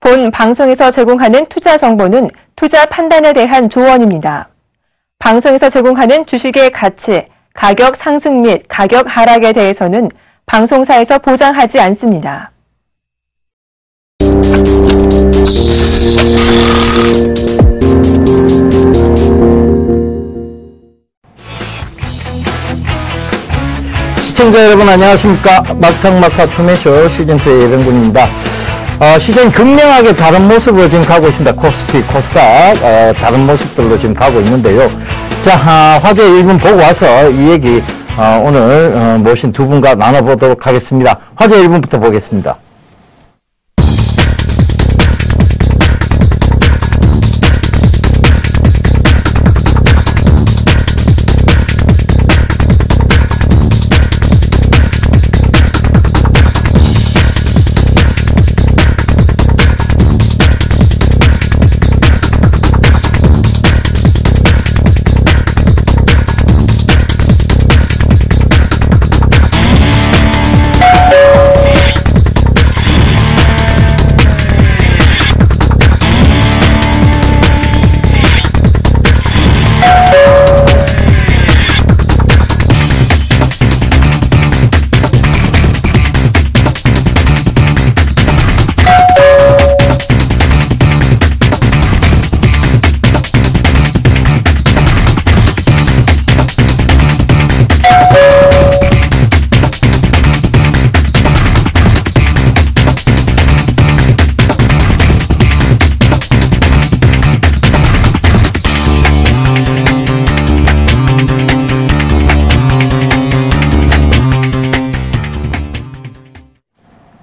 본 방송에서 제공하는 투자 정보는 투자 판단에 대한 조언입니다. 방송에서 제공하는 주식의 가치, 가격 상승 및 가격 하락에 대해서는 방송사에서 보장하지 않습니다. 시청자 여러분 안녕하십니까. 막상막하 투매쇼 시즌2의 예병군입니다. 시즌 극명하게 다른 모습으로 지금 가고 있습니다. 코스피, 코스닥 다른 모습들로 지금 가고 있는데요. 자, 화제 1분 보고 와서 이 얘기 오늘 모신 두 분과 나눠보도록 하겠습니다. 화제 1분부터 보겠습니다.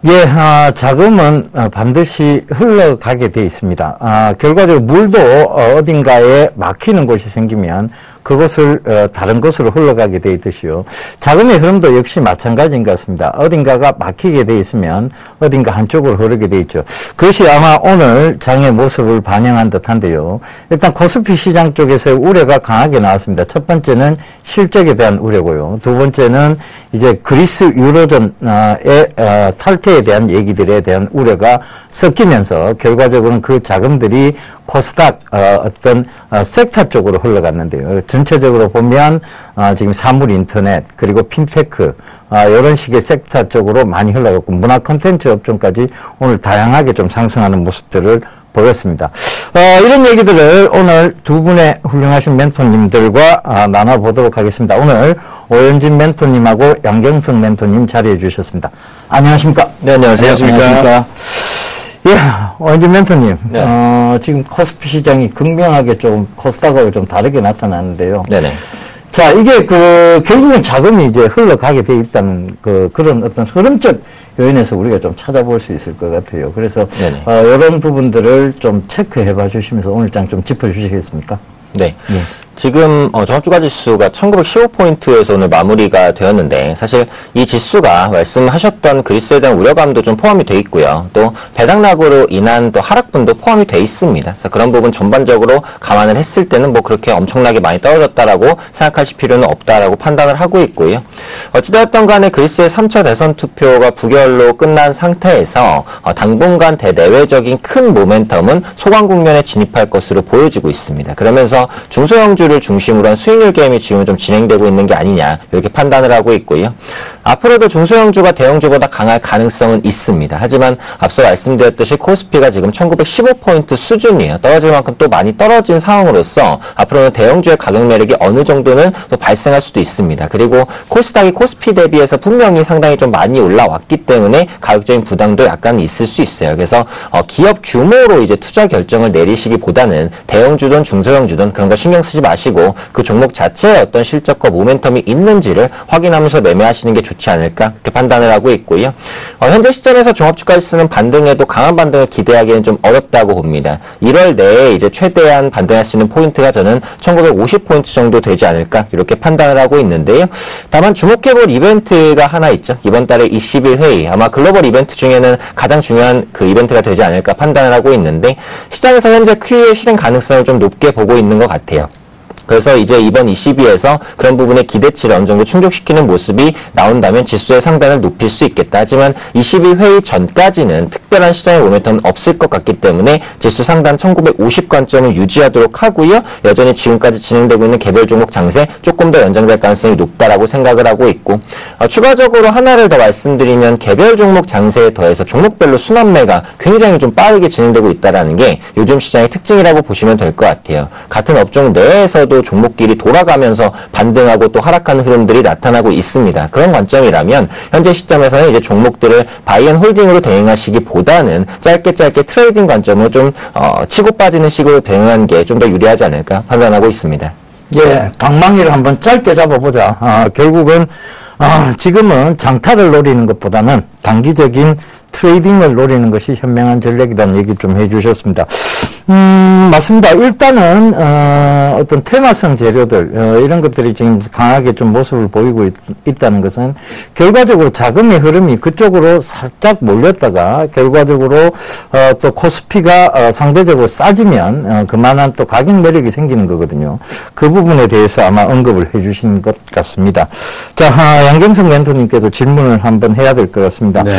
예, 자금은 반드시 흘러가게 돼 있습니다. 결과적으로 물도 어딘가에 막히는 곳이 생기면 그것을 다른 곳으로 흘러가게 돼 있듯이요. 자금의 흐름도 역시 마찬가지인 것 같습니다. 어딘가가 막히게 돼 있으면 어딘가 한쪽으로 흐르게 돼 있죠. 그것이 아마 오늘 장의 모습을 반영한 듯한데요. 일단 코스피 시장 쪽에서 우려가 강하게 나왔습니다. 첫 번째는 실적에 대한 우려고요. 두 번째는 이제 그리스 유로존의 탈퇴에 대한 얘기들에 대한 우려가 섞이면서 결과적으로는 그 자금들이 코스닥 어떤 섹터 쪽으로 흘러갔는데요. 전체적으로 보면 지금 사물 인터넷 그리고 핀테크 이런 식의 섹터 쪽으로 많이 흘러갔고 문화 콘텐츠 업종까지 오늘 다양하게 좀 상승하는 모습들을 보였습니다. 이런 얘기들을 오늘 두 분의 훌륭하신 멘토님들과 나눠보도록 하겠습니다. 오늘 오현진 멘토님하고 양경석 멘토님 자리해 주셨습니다. 안녕하십니까? 네, 안녕하세요. 안녕하십니까? 예, 오현진 멘토님. 네. 지금 코스피 시장이 극명하게 좀 코스닥하고 좀 다르게 나타나는데요. 네네. 자, 이게 결국은 자금이 이제 흘러가게 돼 있다는 그런 어떤 흐름적 요인에서 우리가 좀 찾아볼 수 있을 것 같아요. 그래서, 이런 부분들을 좀 체크해 봐 주시면서 오늘 장 좀 짚어 주시겠습니까? 네. 지금 종합주가 지수가 1915포인트에서 오늘 마무리가 되었는데 사실 이 지수가 말씀하셨던 그리스에 대한 우려감도 좀 포함이 돼 있고요. 또 배당락으로 인한 또 하락분도 포함이 돼 있습니다. 그래서 그런 부분 전반적으로 감안을 했을 때는 뭐 그렇게 엄청나게 많이 떨어졌다라고 생각하실 필요는 없다라고 판단을 하고 있고요. 어찌되었던 간에 그리스의 3차 대선 투표가 부결로 끝난 상태에서 당분간 대내외적인 큰 모멘텀은 소강 국면에 진입할 것으로 보여지고 있습니다. 그러면서 중소형주를 중심으로 한 수익률 게임이 지금 좀 진행되고 있는 게 아니냐 이렇게 판단을 하고 있고요. 앞으로도 중소형주가 대형주보다 강할 가능성은 있습니다. 하지만 앞서 말씀드렸듯이 코스피가 지금 1915포인트 수준이에요. 떨어질 만큼 또 많이 떨어진 상황으로서 앞으로는 대형주의 가격 매력이 어느 정도는 또 발생할 수도 있습니다. 그리고 코스닥이 코스피 대비해서 분명히 상당히 좀 많이 올라왔기 때문에 가격적인 부담도 약간 있을 수 있어요. 그래서 기업 규모로 이제 투자 결정을 내리시기보다는 대형주든 중소형주든 그런 거 신경 쓰지 마시고 그 종목 자체에 어떤 실적과 모멘텀이 있는지를 확인하면서 매매하시는 게 좋지 않을까 그렇게 판단을 하고 있고요. 현재 시점에서 종합주가 지수는 반등에도 강한 반등을 기대하기는 좀 어렵다고 봅니다. 1월 내에 이제 최대한 반등할 수 있는 포인트가 저는 1950포인트 정도 되지 않을까 이렇게 판단을 하고 있는데요. 다만 주목해볼 이벤트가 하나 있죠. 이번 달에 20일 회의 아마 글로벌 이벤트 중에는 가장 중요한 그 이벤트가 되지 않을까 판단을 하고 있는데 시장에서 현재 QE 실행 가능성을 좀 높게 보고 있는 것 같아요. 그래서 이제 이번 22에서 그런 부분의 기대치를 어느 정도 충족시키는 모습이 나온다면 지수의 상단을 높일 수 있겠다. 하지만 22회의 전까지는 특별한 시장의 모멘텀은 없을 것 같기 때문에 지수 상단 1950관점을 유지하도록 하고요. 여전히 지금까지 진행되고 있는 개별 종목 장세 조금 더 연장될 가능성이 높다라고 생각을 하고 있고, 추가적으로 하나를 더 말씀드리면 개별 종목 장세에 더해서 종목별로 순환매가 굉장히 좀 빠르게 진행되고 있다는 게 요즘 시장의 특징이라고 보시면 될 것 같아요. 같은 업종 내에서도 종목끼리 돌아가면서 반등하고 또 하락하는 흐름들이 나타나고 있습니다. 그런 관점이라면 현재 시점에서는 이제 종목들을 바이앤홀딩으로 대응하시기보다는 짧게 트레이딩 관점으로 좀 치고 빠지는 식으로 대응하는 게 좀 더 유리하지 않을까 판단하고 있습니다. 예, 방망이를 한번 짧게 잡아보자. 결국은 지금은 장타를 노리는 것보다는 단기적인 트레이딩을 노리는 것이 현명한 전략이라는 얘기 좀 해주셨습니다. 맞습니다. 일단은 어떤 테마성 재료들 이런 것들이 지금 강하게 좀 모습을 보이고 있다는 것은 결과적으로 자금의 흐름이 그쪽으로 살짝 몰렸다가 결과적으로 또 코스피가 상대적으로 싸지면 그만한 또 가격 매력이 생기는 거거든요. 그 부분에 대해서 아마 언급을 해주신 것 같습니다. 자, 양경석 멘토님께도 질문을 한번 해야 될 것 같습니다. 네.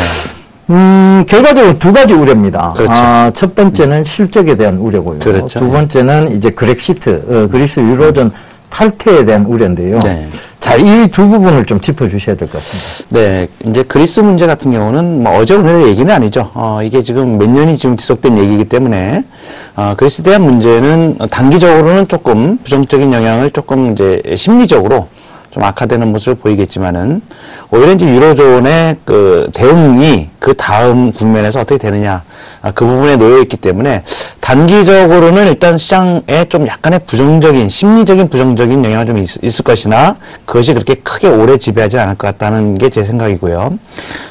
결과적으로 두 가지 우려입니다. 그렇죠. 첫 번째는 실적에 대한 우려고요. 그렇죠. 두 번째는 이제 그렉시트, 그리스 유로존 탈퇴에 대한 우려인데요. 네. 자, 이 두 부분을 좀 짚어주셔야 될 것 같습니다. 네. 이제 그리스 문제 같은 경우는 뭐 어제 오늘 얘기는 아니죠. 이게 지금 몇 년이 지금 지속된 얘기이기 때문에, 그리스에 대한 문제는 단기적으로는 조금 부정적인 영향을 조금 이제 심리적으로 좀 악화되는 모습을 보이겠지만은, 오히려 이제 유로존의 그 대응이 그 다음 국면에서 어떻게 되느냐, 그 부분에 놓여있기 때문에, 단기적으로는 일단 시장에 좀 약간의 심리적인 부정적인 영향이 좀 있을 것이나, 그것이 그렇게 크게 오래 지배하지 않을 것 같다는 게 제 생각이고요.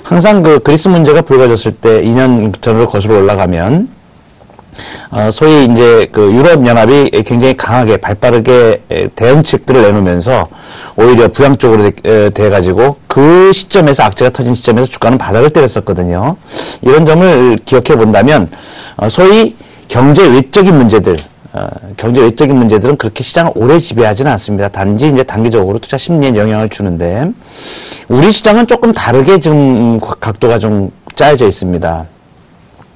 항상 그 그리스 문제가 불거졌을 때 2년 전으로 거슬러 올라가면, 소위 이제 그 유럽연합이 굉장히 강하게 발빠르게 대응책들을 내놓으면서 오히려 부양 쪽으로 돼가지고 그 시점에서 악재가 터진 시점에서 주가는 바닥을 때렸었거든요. 이런 점을 기억해 본다면 소위 경제 외적인 문제들은 그렇게 시장을 오래 지배하지는 않습니다. 단지 이제 단기적으로 투자 심리에 영향을 주는데 우리 시장은 조금 다르게 지금 각도가 좀 짜여져 있습니다.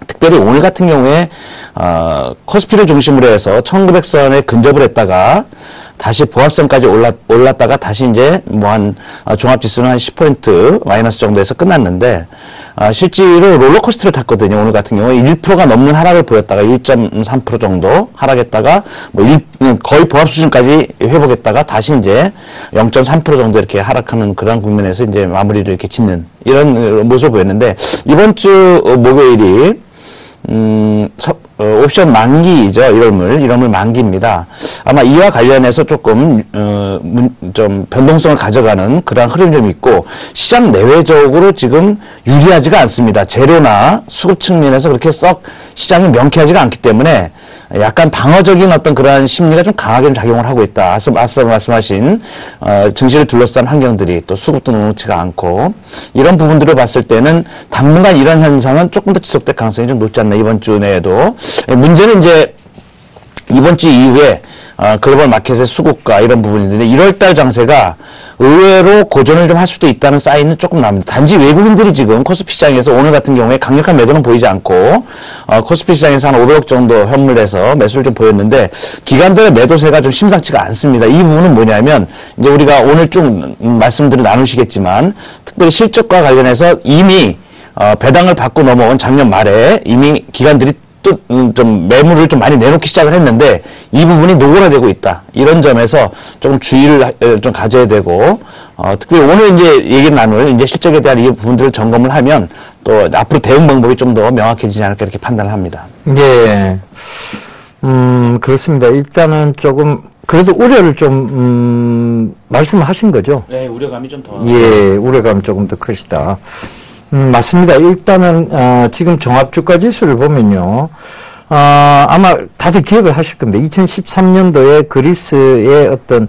특별히 오늘 같은 경우에 코스피를 중심으로 해서 1900선에 근접을 했다가 다시 보합선까지 올랐다가 다시 이제 뭐 한 종합지수는 한 10포인트 마이너스 정도에서 끝났는데 실제로 롤러코스터를 탔거든요. 오늘 같은 경우에 1%가 넘는 하락을 보였다가 1.3% 정도 하락했다가 뭐 거의 보합 수준까지 회복했다가 다시 이제 0.3% 정도 이렇게 하락하는 그런 국면에서 이제 마무리를 이렇게 짓는 이런 모습을 보였는데 이번 주 목요일이 옵션 만기이죠. 1월물 만기입니다. 아마 이와 관련해서 조금 좀 변동성을 가져가는 그러한 흐름이 좀 있고 시장 내외적으로 지금 유리하지가 않습니다. 재료나 수급 측면에서 그렇게 썩 시장이 명쾌하지가 않기 때문에 약간 방어적인 어떤 그러한 심리가 좀 강하게 좀 작용을 하고 있다. 앞서 말씀하신 증시를 둘러싼 환경들이 또 수급도 녹록지가 않고 이런 부분들을 봤을 때는 당분간 이런 현상은 조금 더 지속될 가능성이 좀 높지 않나 이번 주 내에도. 문제는 이제 이번 주 이후에 글로벌 마켓의 수급과 이런 부분인데 1월달 장세가 의외로 고전을 좀 할 수도 있다는 사인은 조금 납니다. 단지 외국인들이 지금 코스피 시장에서 오늘 같은 경우에 강력한 매도는 보이지 않고 코스피 시장에서 한 500억 정도 현물에서 매수를 좀 보였는데 기관들의 매도세가 좀 심상치가 않습니다. 이 부분은 뭐냐면 이제 우리가 오늘 쭉 말씀들을 나누시겠지만 특별히 실적과 관련해서 이미 배당을 받고 넘어온 작년 말에 이미 기관들이 또 좀 매물을 좀 많이 내놓기 시작을 했는데 이 부분이 노골화되고 있다. 이런 점에서 좀 주의를 좀 가져야 되고 특별히 오늘 이제 얘기를 나눌 이제 실적에 대한 이 부분들을 점검을 하면 또 앞으로 대응 방법이 좀 더 명확해지지 않을까 이렇게 판단을 합니다. 네, 그렇습니다. 일단은 조금 그래도 우려를 좀 말씀하신 거죠? 네, 우려감이 좀 더. 예, 우려감이 조금 더 크시다. 맞습니다. 일단은 지금 종합주가 지수를 보면요. 아마 다들 기억을 하실 겁니다. 2013년도에 그리스의 어떤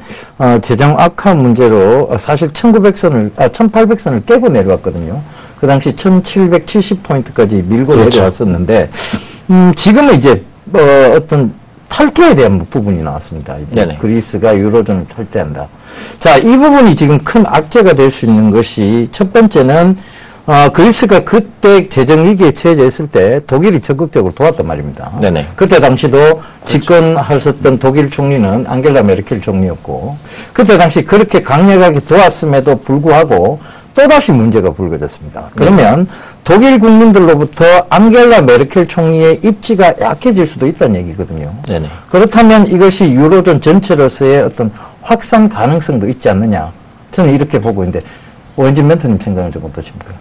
재정 악화 문제로 사실 1800선을 깨고 내려왔거든요. 그 당시 1770포인트까지 밀고 그렇죠. 내려왔었는데 지금은 이제 어떤 탈퇴에 대한 부분이 나왔습니다. 이제 네네. 그리스가 유로존을 탈퇴한다. 자, 이 부분이 지금 큰 악재가 될 수 있는 것이 첫 번째는 그리스가 그때 재정 위기에 처해져 있을 때 독일이 적극적으로 도왔단 말입니다. 네네. 그때 당시도 집권하셨던 독일 총리는 앙겔라 메르켈 총리였고, 그때 당시 그렇게 강력하게 도왔음에도 불구하고 또다시 문제가 불거졌습니다. 그러면 독일 국민들로부터 앙겔라 메르켈 총리의 입지가 약해질 수도 있다는 얘기거든요. 네네. 그렇다면 이것이 유로존 전체로서의 어떤 확산 가능성도 있지 않느냐. 저는 이렇게 보고 있는데, 오현진 멘토님 생각은 좀 어떠십니까?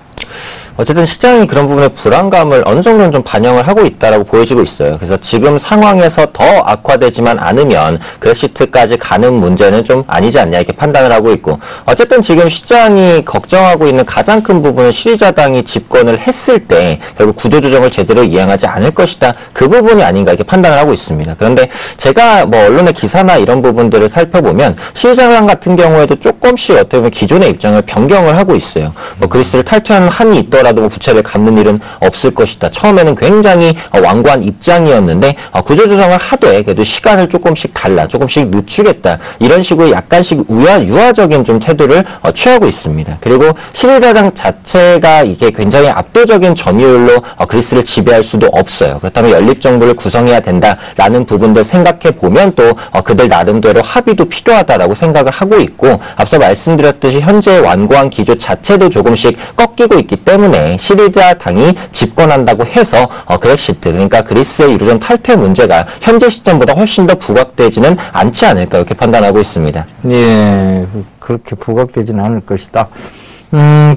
어쨌든 시장이 그런 부분에 불안감을 어느 정도는 좀 반영을 하고 있다라고 보여지고 있어요. 그래서 지금 상황에서 더 악화되지만 않으면 그렉시트까지 가는 문제는 좀 아니지 않냐 이렇게 판단을 하고 있고, 어쨌든 지금 시장이 걱정하고 있는 가장 큰 부분은 시리자당이 집권을 했을 때 결국 구조조정을 제대로 이행하지 않을 것이다. 그 부분이 아닌가 이렇게 판단을 하고 있습니다. 그런데 제가 뭐 언론의 기사나 이런 부분들을 살펴보면 시리자당 같은 경우에도 조금씩 어떻게 보면 기존의 입장을 변경을 하고 있어요. 뭐 그리스를 탈퇴하는 한이 있더라도 뭐 부채를 갚는 일은 없을 것이다. 처음에는 굉장히 완고한 입장이었는데 구조조정을 하되 그래도 시간을 조금씩 조금씩 늦추겠다. 이런 식으로 약간씩 유화적인 좀 태도를 취하고 있습니다. 그리고 시리자당 자체가 이게 굉장히 압도적인 점유율로 그리스를 지배할 수도 없어요. 그렇다면 연립정부를 구성해야 된다라는 부분들 생각해 보면 또 그들 나름대로 합의도 필요하다라고 생각을 하고 있고, 앞서 말씀드렸듯이 현재의 완고한 기조 자체도 조금씩 꺾이고 있기 때문에 시리자당이 집권한다고 해서 그렉시트, 그러니까 그리스의 유로존 탈퇴 문제가 현재 시점보다 훨씬 더 부각되지는 않지 않을까 이렇게 판단하고 있습니다. 예, 그렇게 부각되지는 않을 것이다.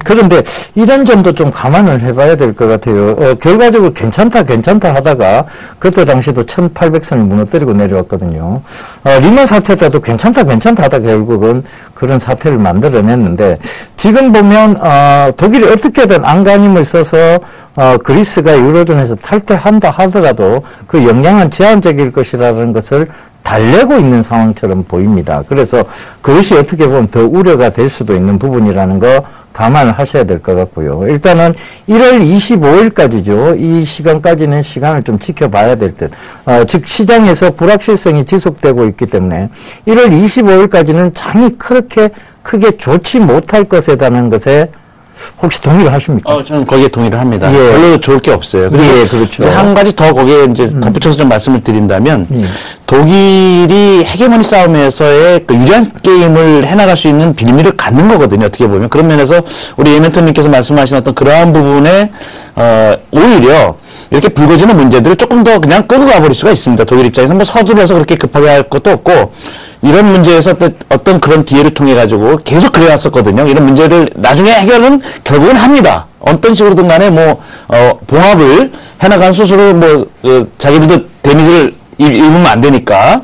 그런데 이런 점도 좀 감안을 해봐야 될 것 같아요. 결과적으로 괜찮다 하다가 그때 당시도 1800선을 무너뜨리고 내려왔거든요. 리만 사태 때도 괜찮다 하다가 결국은 그런 사태를 만들어냈는데, 지금 보면 독일이 어떻게든 안간힘을 써서 그리스가 유로존에서 탈퇴한다 하더라도 그 영향은 제한적일 것이라는 것을 달래고 있는 상황처럼 보입니다. 그래서 그것이 어떻게 보면 더 우려가 될 수도 있는 부분이라는 거 감안을 하셔야 될 것 같고요. 일단은 1월 25일까지죠. 이 시간까지는 시간을 좀 지켜봐야 될 듯. 즉 시장에서 불확실성이 지속되고 있기 때문에 1월 25일까지는 장이 그렇게 크게 좋지 못할 것이라는 것에 혹시 동의를 하십니까? 저는 거기에 동의를 합니다. 예. 별로 좋을 게 없어요. 그리고 예, 그렇죠. 한 가지 더 거기에 이제 덧붙여서 좀 말씀을 드린다면, 독일이 헤게모니 싸움에서의 그 유리한 게임을 해나갈 수 있는 빌미를 갖는 거거든요. 어떻게 보면. 그런 면에서 우리 예멘토님께서 말씀하신 어떤 그러한 부분에, 오히려 이렇게 불거지는 문제들을 조금 더 그냥 끌고 가버릴 수가 있습니다. 독일 입장에서 뭐 서둘러서 그렇게 급하게 할 것도 없고, 이런 문제에서 어떤 그런 기회를 통해 가지고 계속 그래왔었거든요. 이런 문제를 나중에 해결은 결국은 합니다. 어떤 식으로든 간에 봉합을 해나간 수술을 자기들도 데미지를 입으면 안 되니까.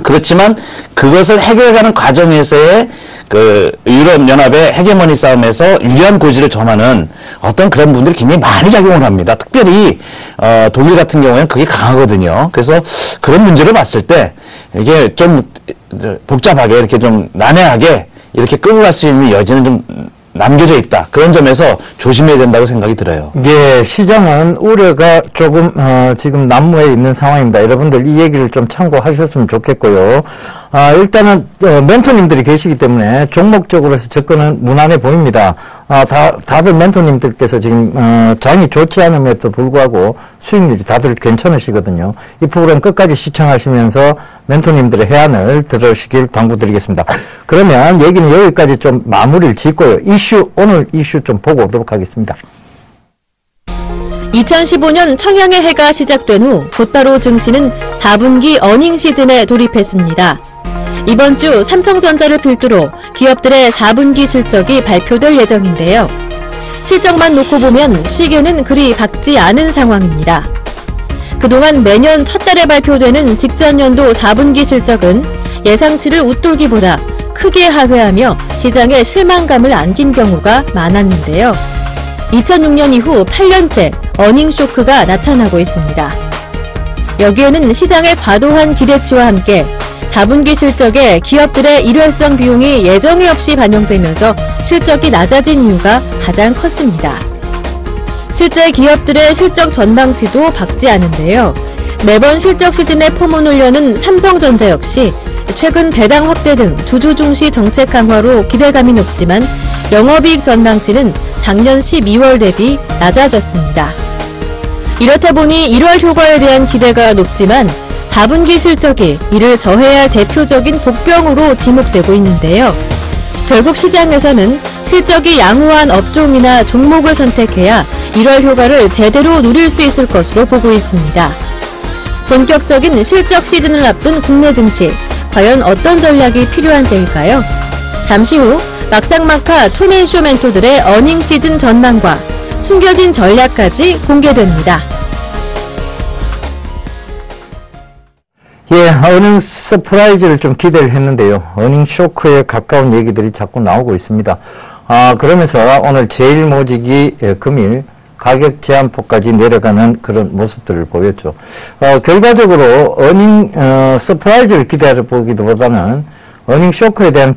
그렇지만 그것을 해결하는 과정에서의 그 유럽연합의 헤게모니 싸움에서 유리한 고지를 점하는 어떤 그런 분들이 굉장히 많이 작용을 합니다. 특별히 독일 같은 경우에는 그게 강하거든요. 그래서 그런 문제를 봤을 때 이게 좀 복잡하게 이렇게 좀 난해하게 이렇게 끌고 갈 수 있는 여지는 좀 남겨져 있다. 그런 점에서 조심해야 된다고 생각이 들어요. 예, 시장은 우려가 조금 지금 난무해 있는 상황입니다. 여러분들 이 얘기를 좀 참고하셨으면 좋겠고요. 일단은 멘토님들이 계시기 때문에 종목적으로 해서 접근은 무난해 보입니다. 다들 멘토님들께서 지금 장이 좋지 않음에도 불구하고 수익률이 다들 괜찮으시거든요. 이 프로그램 끝까지 시청하시면서 멘토님들의 해안을 들으시길 당부드리겠습니다. 그러면 얘기는 여기까지 좀 마무리를 짓고요. 오늘 이슈 좀 보고 오도록 하겠습니다. 2015년 청양의 해가 시작된 후 곧바로 증시는 4분기 어닝 시즌에 돌입했습니다. 이번 주 삼성전자를 필두로 기업들의 4분기 실적이 발표될 예정인데요. 실적만 놓고 보면 시계는 그리 밝지 않은 상황입니다. 그동안 매년 첫 달에 발표되는 직전 연도 4분기 실적은 예상치를 웃돌기보다 크게 하회하며 시장에 실망감을 안긴 경우가 많았는데요. 2006년 이후 8년째 어닝 쇼크가 나타나고 있습니다. 여기에는 시장의 과도한 기대치와 함께 4분기 실적에 기업들의 일회성 비용이 예정에 없이 반영되면서 실적이 낮아진 이유가 가장 컸습니다. 실제 기업들의 실적 전망치도 밝지 않은데요. 매번 실적 시즌에 폼을 올려는 삼성전자 역시 최근 배당 확대 등 주주 중시 정책 강화로 기대감이 높지만 영업이익 전망치는 작년 12월 대비 낮아졌습니다. 이렇다 보니 1월 효과에 대한 기대가 높지만 4분기 실적이 이를 저해할 대표적인 복병으로 지목되고 있는데요. 결국 시장에서는 실적이 양호한 업종이나 종목을 선택해야 1월 효과를 제대로 누릴 수 있을 것으로 보고 있습니다. 본격적인 실적 시즌을 앞둔 국내 증시, 과연 어떤 전략이 필요한 때일까요? 잠시 후 막상막하 투맨쇼 멘토들의 어닝 시즌 전망과 숨겨진 전략까지 공개됩니다. 예, 어닝 서프라이즈를 좀 기대를 했는데요. 어닝 쇼크에 가까운 얘기들이 자꾸 나오고 있습니다. 그러면서 오늘 제일모직이 금일 가격 제한폭까지 내려가는 그런 모습들을 보였죠. 결과적으로 어닝 서프라이즈를 기대해 보기보다는 어닝 쇼크에 대한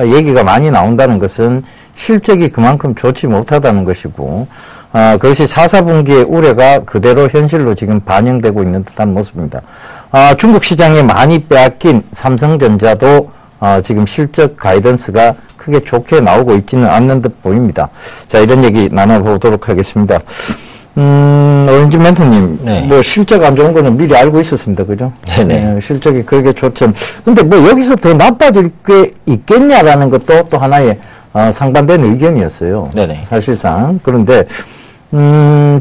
얘기가 많이 나온다는 것은 실적이 그만큼 좋지 못하다는 것이고, 그것이 4, 4분기의 우려가 그대로 현실로 지금 반영되고 있는 듯한 모습입니다. 중국 시장에 많이 빼앗긴 삼성전자도 지금 실적 가이던스가 크게 좋게 나오고 있지는 않는 듯 보입니다. 자, 이런 얘기 나눠보도록 하겠습니다. 오렌지 멘토님, 네. 뭐 실적 안 좋은 거는 미리 알고 있었습니다. 그죠? 네네. 실적이 그렇게 좋지 근데 뭐 여기서 더 나빠질 게 있겠냐라는 것도 또 하나의 상반된 의견이었어요. 네네. 사실상. 그런데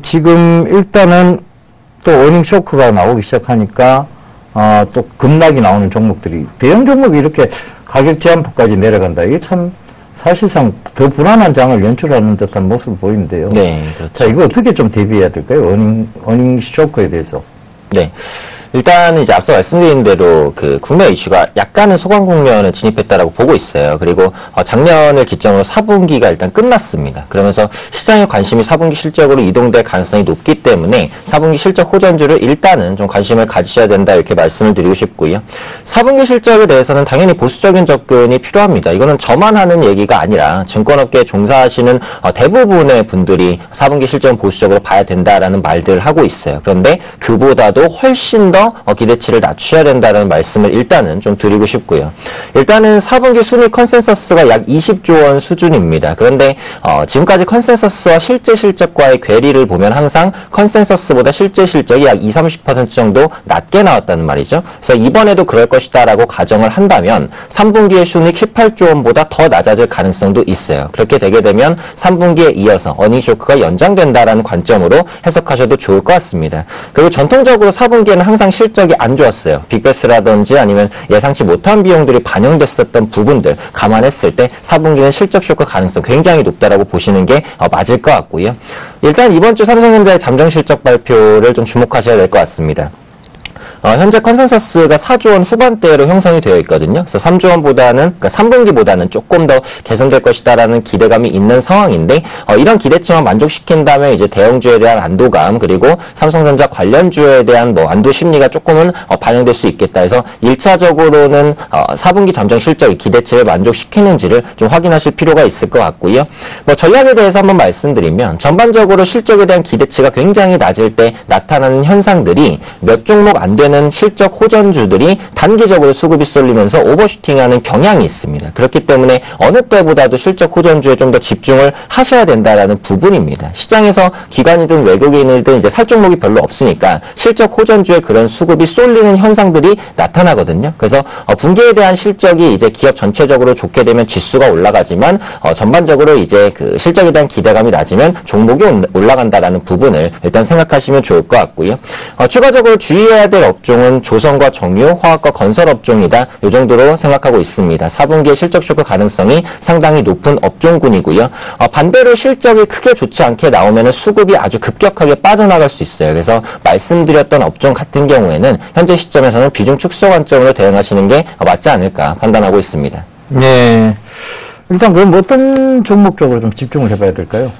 지금 일단은 또 어닝 쇼크가 나오기 시작하니까 또 급락이 나오는 종목들이, 대형 종목이 이렇게 가격 제한폭까지 내려간다. 이게 참 사실상 더 불안한 장을 연출하는 듯한 모습을 보이는데요. 네, 그렇죠. 자, 이거 어떻게 좀 대비해야 될까요? 어닝 쇼크에 대해서. 네. 일단은 이제 앞서 말씀드린 대로 그 국내 이슈가 약간은 소강 국면을 진입했다라고 보고 있어요. 그리고 작년을 기점으로 4분기가 일단 끝났습니다. 그러면서 시장의 관심이 4분기 실적으로 이동될 가능성이 높기 때문에 4분기 실적 호전주를 일단은 좀 관심을 가지셔야 된다, 이렇게 말씀을 드리고 싶고요. 4분기 실적에 대해서는 당연히 보수적인 접근이 필요합니다. 이거는 저만 하는 얘기가 아니라 증권업계에 종사하시는 대부분의 분들이 4분기 실적은 보수적으로 봐야 된다라는 말들을 하고 있어요. 그런데 그보다도 훨씬 더 기대치를 낮춰야 된다는 말씀을 일단은 좀 드리고 싶고요. 일단은 4분기 순이익 컨센서스가 약 20조 원 수준입니다. 그런데 지금까지 컨센서스와 실제 실적과의 괴리를 보면 항상 컨센서스보다 실제 실적이 약 20-30% 정도 낮게 나왔다는 말이죠. 그래서 이번에도 그럴 것이다라고 가정을 한다면 3분기의 순이익 18조 원보다 더 낮아질 가능성도 있어요. 그렇게 되게 되면 3분기에 이어서 어닝 쇼크가 연장된다라는 관점으로 해석하셔도 좋을 것 같습니다. 그리고 전통적으로 4분기에는 항상 실적이 안 좋았어요. 빅베스라든지 아니면 예상치 못한 비용들이 반영됐었던 부분들 감안했을 때 4분기는 실적 쇼크 가능성 굉장히 높다라고 보시는 게 맞을 것 같고요. 일단 이번 주 삼성전자의 잠정 실적 발표를 좀 주목하셔야 될 것 같습니다. 현재 컨센서스가 4조 원 후반대로 형성이 되어 있거든요. 그래서 3조 원보다는, 그러니까 3분기보다는 조금 더 개선될 것이다라는 기대감이 있는 상황인데, 이런 기대치만 만족시킨다면 이제 대형주에 대한 안도감, 그리고 삼성전자 관련주에 대한 안도 심리가 조금은 반영될 수 있겠다 해서 1차적으로는 4분기 잠정 실적의 기대치를 만족시키는지를 좀 확인하실 필요가 있을 것 같고요. 전략에 대해서 한번 말씀드리면, 전반적으로 실적에 대한 기대치가 굉장히 낮을 때 나타나는 현상들이 몇 종목 안 되는 실적 호전주들이 단기적으로 수급이 쏠리면서 오버슈팅하는 경향이 있습니다. 그렇기 때문에 어느 때보다도 실적 호전주에 좀 더 집중을 하셔야 된다라는 부분입니다. 시장에서 기관이든 외국인이든 이제 살 종목이 별로 없으니까 실적 호전주에 그런 수급이 쏠리는 현상들이 나타나거든요. 그래서 분기에 대한 실적이 이제 기업 전체적으로 좋게 되면 지수가 올라가지만 전반적으로 이제 그 실적에 대한 기대감이 낮으면 종목이 올라간다라는 부분을 일단 생각하시면 좋을 것 같고요. 추가적으로 주의해야 될 업종은 조선과 정유, 화학과 건설 업종이다. 이 정도로 생각하고 있습니다. 4분기에 실적 쇼크 가능성이 상당히 높은 업종군이고요. 반대로 실적이 크게 좋지 않게 나오면 수급이 아주 급격하게 빠져나갈 수 있어요. 그래서 말씀드렸던 업종 같은 경우에는 현재 시점에서는 비중 축소 관점으로 대응하시는 게 맞지 않을까 판단하고 있습니다. 네. 일단 그럼 어떤 종목 쪽으로 좀 집중을 해봐야 될까요?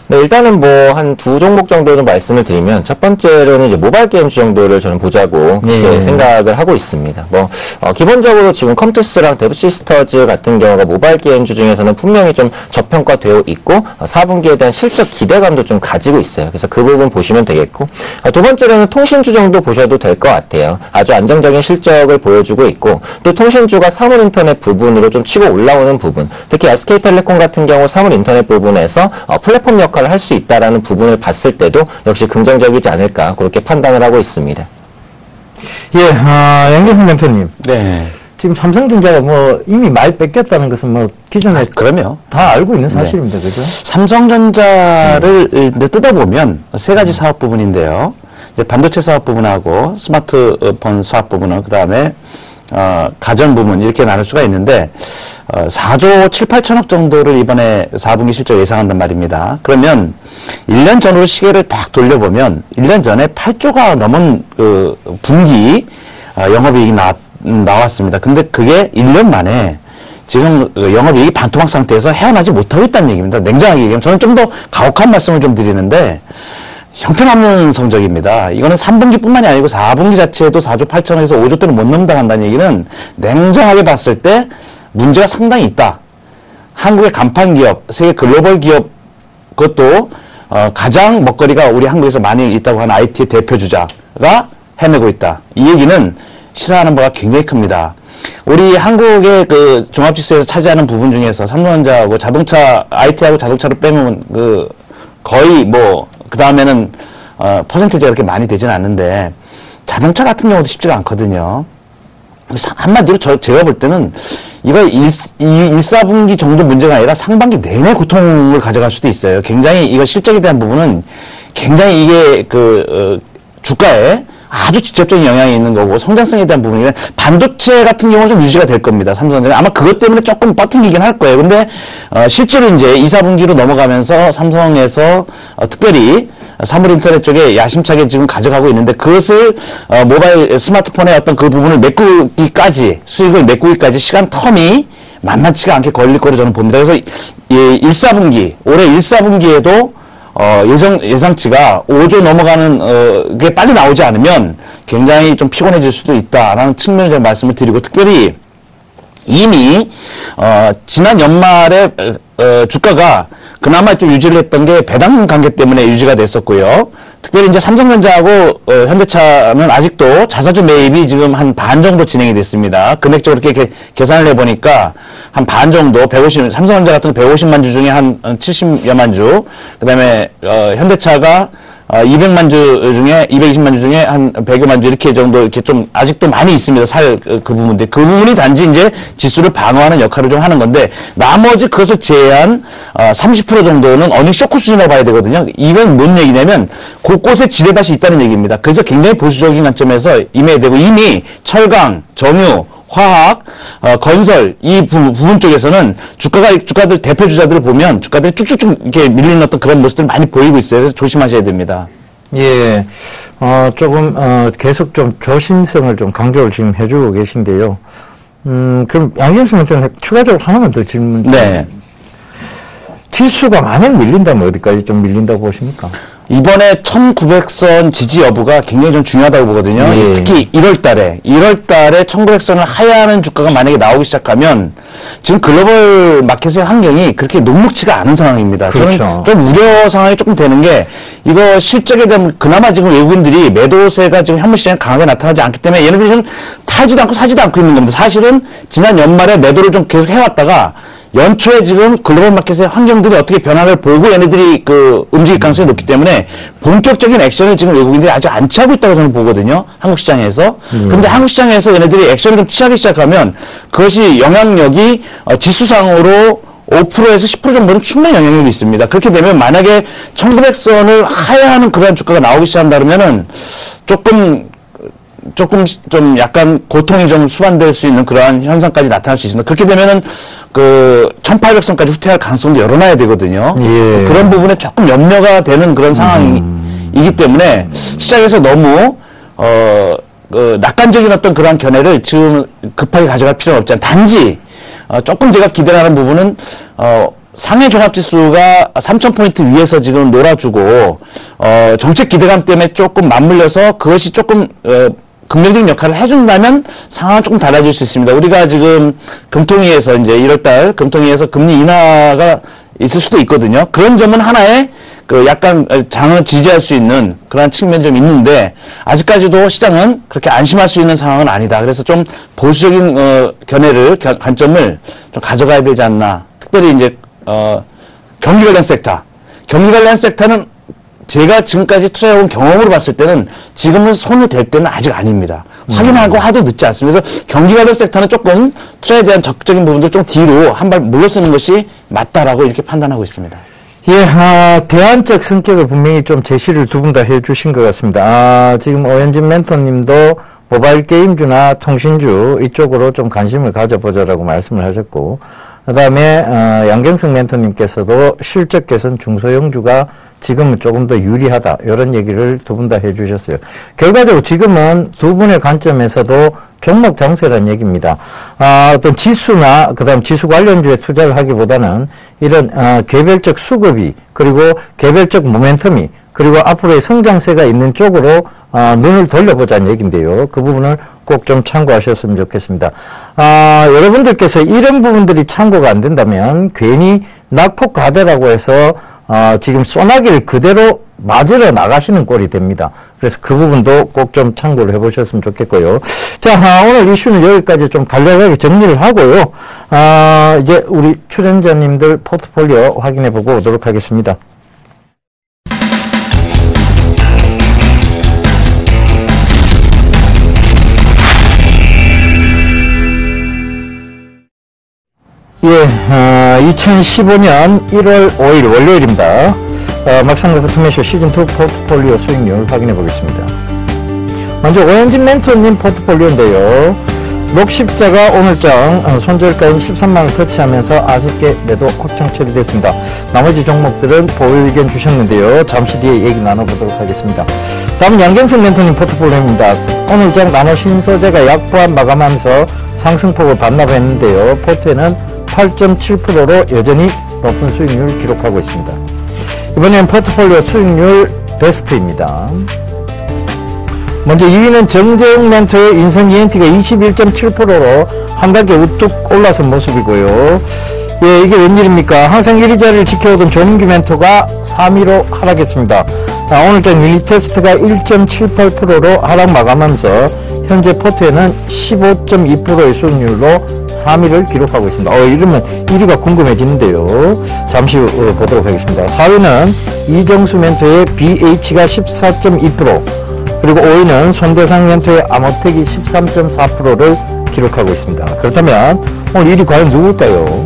네, 일단은 뭐 한 두 종목 정도는 말씀을 드리면 첫 번째로는 이제 모바일 게임주 정도를 저는 보자고 그렇게 생각을 하고 있습니다. 뭐 기본적으로 지금 컴투스랑 데브시스터즈 같은 경우가 모바일 게임주 중에서는 분명히 좀 저평가되어 있고 4분기에 대한 실적 기대감도 좀 가지고 있어요. 그래서 그 부분 보시면 되겠고 두 번째로는 통신주 정도 보셔도 될 것 같아요. 아주 안정적인 실적을 보여주고 있고 또 통신주가 사물인터넷 부분으로 좀 치고 올라오는 부분, 특히 SK텔레콤 같은 경우 사물인터넷 부분에서 플랫폼 역할을 할 수 있다라는 부분을 봤을 때도 역시 긍정적이지 않을까 그렇게 판단을 하고 있습니다. 예, 양재승 멘토님. 네. 지금 삼성전자가 뭐 이미 말 뺏겼다는 것은 뭐 기존에 그럼요. 다 알고 있는 사실입니다. 그죠? 삼성전자를 이제 뜯어보면 세 가지 사업 부분인데요. 이제 반도체 사업 부분하고 스마트폰 사업 부분은 그 다음에 가전 부문 이렇게 나눌 수가 있는데 4조 7, 8천억 정도를 이번에 4분기 실적 예상한단 말입니다. 그러면 1년 전으로 시계를 딱 돌려보면 1년 전에 8조가 넘은 그 분기 영업이익이 나왔습니다. 근데 그게 1년 만에 지금 영업이익이 반토막 상태에서 헤어나지 못하고 있다는 얘기입니다. 냉정하게 얘기하면 저는 좀 더 가혹한 말씀을 좀 드리는데 형편없는 성적입니다. 이거는 3분기뿐만이 아니고 4분기 자체에도 4조 8천억에서 5조 대는 못 넘는다 한다는 얘기는 냉정하게 봤을 때 문제가 상당히 있다. 한국의 간판 기업, 세계 글로벌 기업 그것도 가장 먹거리가 우리 한국에서 많이 있다고 하는 IT의 대표 주자가 헤매고 있다. 이 얘기는 시사하는 바가 굉장히 큽니다. 우리 한국의 그 종합지수에서 차지하는 부분 중에서 삼성전자하고 자동차, IT하고 자동차를 빼면 그 거의 뭐 그 다음에는 퍼센티지가 그렇게 많이 되지는 않는데 자동차 같은 경우도 쉽지가 않거든요. 한마디로 제가 볼 때는 이거 1,4분기 정도 문제가 아니라 상반기 내내 고통을 가져갈 수도 있어요. 굉장히 이거 실적에 대한 부분은 굉장히 이게 주가에 아주 직접적인 영향이 있는 거고 성장성에 대한 부분이 반도체 같은 경우는 좀 유지가 될 겁니다. 삼성전자 아마 그것 때문에 조금 버팅기긴 할 거예요. 근데 실제로 이제 2, 4분기로 넘어가면서 삼성에서 특별히 사물인터넷 쪽에 야심차게 지금 가져가고 있는데 그것을 모바일 스마트폰의 어떤 그 부분을 메꾸기까지 수익을 메꾸기까지 시간 텀이 만만치가 않게 걸릴 거로 저는 봅니다. 그래서 1,4분기 올해 1,4분기에도 예상치가 5조 넘어가는, 게 빨리 나오지 않으면 굉장히 좀 피곤해질 수도 있다라는 측면을 제가 말씀을 드리고, 특별히 이미, 지난 연말에, 주가가 그나마 좀 유지를 했던 게 배당 관계 때문에 유지가 됐었고요. 특별히 이제 삼성전자하고 현대차는 아직도 자사주 매입이 지금 한 반 정도 진행이 됐습니다. 금액적으로 이렇게 계산을 해보니까 한 반 정도, 삼성전자 같은 150만 주 중에 한 70여만 주, 그 다음에 현대차가 200만 주 중에 220만 주 중에 한 100여만 주 이렇게 정도 이렇게 좀 아직도 많이 있습니다. 그 부분인데 그 부분이 단지 이제 지수를 방어하는 역할을 좀 하는 건데 나머지 그것을 제외한 30% 정도는 어닝 쇼크 수준으로 봐야 되거든요. 이건 뭔 얘기냐면 곳곳에 지뢰밭이 있다는 얘기입니다. 그래서 굉장히 보수적인 관점에서 임해야 되고 이미 철강, 정유, 화학, 건설 이 부분 쪽에서는 주가들 대표 주자들을 보면 주가들이 쭉쭉쭉 이렇게 밀리는 어떤 그런 모습들 많이 보이고 있어요. 그래서 조심하셔야 됩니다. 예, 조금 계속 좀 조심성을 좀 강조를 지금 해주고 계신데요. 그럼 양현수 선생님 추가적으로 하나만 더 질문. 네. 지수가 만약 밀린다면 어디까지 좀 밀린다고 보십니까? 이번에 1900선 지지 여부가 굉장히 좀 중요하다고 보거든요. 예. 특히 1월달에 1900선을 하야하는 주가가 만약에 나오기 시작하면 지금 글로벌 마켓의 환경이 그렇게 녹록지가 않은 상황입니다. 그렇죠. 저는 좀 우려 상황이 조금 되는 게 이거 실적에 대한 그나마 지금 외국인들이 매도세가 지금 현물시장에 강하게 나타나지 않기 때문에 얘네들이 좀 팔지도 않고 사지도 않고 있는 겁니다. 사실은 지난 연말에 매도를 좀 계속 해왔다가 연초에 지금 글로벌 마켓의 환경들이 어떻게 변화를 보고 얘네들이 움직일 가능성이 높기 때문에 본격적인 액션을 지금 외국인들이 아직 안 취하고 있다고 저는 보거든요. 한국 시장에서. 그런데 한국 시장에서 얘네들이 액션을 좀 취하기 시작하면 그것이 영향력이 지수상으로 5%에서 10% 정도는 충분히 영향력이 있습니다. 그렇게 되면 만약에 1900선을 하야하는 그런 주가가 나오기 시작한다 그러면은 조금 좀 약간 고통이 좀 수반될 수 있는 그러한 현상까지 나타날 수 있습니다. 그렇게 되면은 1800선까지 후퇴할 가능성도 열어놔야 되거든요. 예. 그런 부분에 조금 염려가 되는 그런 상황이기 때문에 시장에서 너무 낙관적인 어떤 그러한 견해를 지금 급하게 가져갈 필요는 없지 않아요. 단지 조금 제가 기대하는 부분은 상해 종합지수가 3,000포인트 위에서 지금 놀아주고, 정책 기대감 때문에 조금 맞물려서 그것이 조금, 긍정적인 역할을 해준다면 상황은 조금 달라질 수 있습니다. 우리가 지금 금통위에서 이제 1월달 금통위에서 금리 인하가 있을 수도 있거든요. 그런 점은 하나의 약간 장을 지지할 수 있는 그런 측면이 좀 있는데, 아직까지도 시장은 그렇게 안심할 수 있는 상황은 아니다. 그래서 좀 보수적인, 관점을 좀 가져가야 되지 않나. 특별히 이제, 경기 관련 섹터. 경기 관련 섹터는 제가 지금까지 투자해온 경험으로 봤을 때는 지금은 손을 댈 때는 아직 아닙니다. 확인하고 하도 늦지 않습니다. 그래서 경기 관련 섹터는 조금 투자에 대한 적극적인 부분들 좀 뒤로 한 발 물러서는 것이 맞다라고 이렇게 판단하고 있습니다. 예, 대안적 성격을 분명히 좀 제시를 두 분 다 해주신 것 같습니다. 지금 오현진 멘토님도 모바일 게임주나 통신주 이쪽으로 좀 관심을 가져보자라고 말씀을 하셨고, 그 다음에 양경석 멘토님께서도 실적 개선 중소형주가 지금은 조금 더 유리하다, 이런 얘기를 두 분 다 해주셨어요. 결과적으로 지금은 두 분의 관점에서도 종목 장세라는 얘기입니다. 어떤 지수나 그다음 지수 관련주에 투자를 하기보다는 이런 개별적 수급이, 그리고 개별적 모멘텀이, 그리고 앞으로의 성장세가 있는 쪽으로 눈을 돌려보자는 얘기인데요. 그 부분을 꼭 좀 참고하셨으면 좋겠습니다. 여러분들께서 이런 부분들이 참고가 안 된다면 괜히 낙폭과대라고 해서 지금 소나기를 그대로 맞으러 나가시는 꼴이 됩니다. 그래서 그 부분도 꼭 좀 참고를 해보셨으면 좋겠고요. 자, 오늘 이슈는 여기까지 좀 간략하게 정리를 하고요. 이제 우리 출연자님들 포트폴리오 확인해보고 오도록 하겠습니다. 예, 2015년 1월 5일 월요일입니다. 막상가그 투매쇼 시즌2 포트폴리오 수익률 확인해 보겠습니다. 먼저 오현진 멘토님 포트폴리오인데요. 녹십자가 오늘장 손절가인 13만원 터치하면서 아쉽게 매도 확정 처리됐습니다. 나머지 종목들은 보유 의견 주셨는데요. 잠시 뒤에 얘기 나눠보도록 하겠습니다. 다음은 양경석 멘토님 포트폴리오입니다. 오늘장 나노 신소재가 약보합 마감하면서 상승폭을 반납했는데요. 포트에는 8.7%로 여전히 높은 수익률을 기록하고 있습니다. 이번엔 포트폴리오 수익률 베스트입니다. 먼저 2위는 정재웅 멘토의 인선 ENT가 21.7%로 한 단계 우뚝 올라선 모습이고요. 예, 이게 웬일입니까? 항상 1위 자리를 지켜오던 조민규 멘토가 3위로 하락했습니다. 오늘장 유닛 테스트가 1.78%로 하락 마감하면서 현재 포트에는 15.2%의 수익률로 3위를 기록하고 있습니다. 이러면 1위가 궁금해지는데요. 잠시 후 보도록 하겠습니다. 4위는 이정수 멘토의 BH가 14.2%, 그리고 5위는 손대상 멘토의 아모텍이 13.4%를 기록하고 있습니다. 그렇다면 오늘 1위 과연 누굴까요?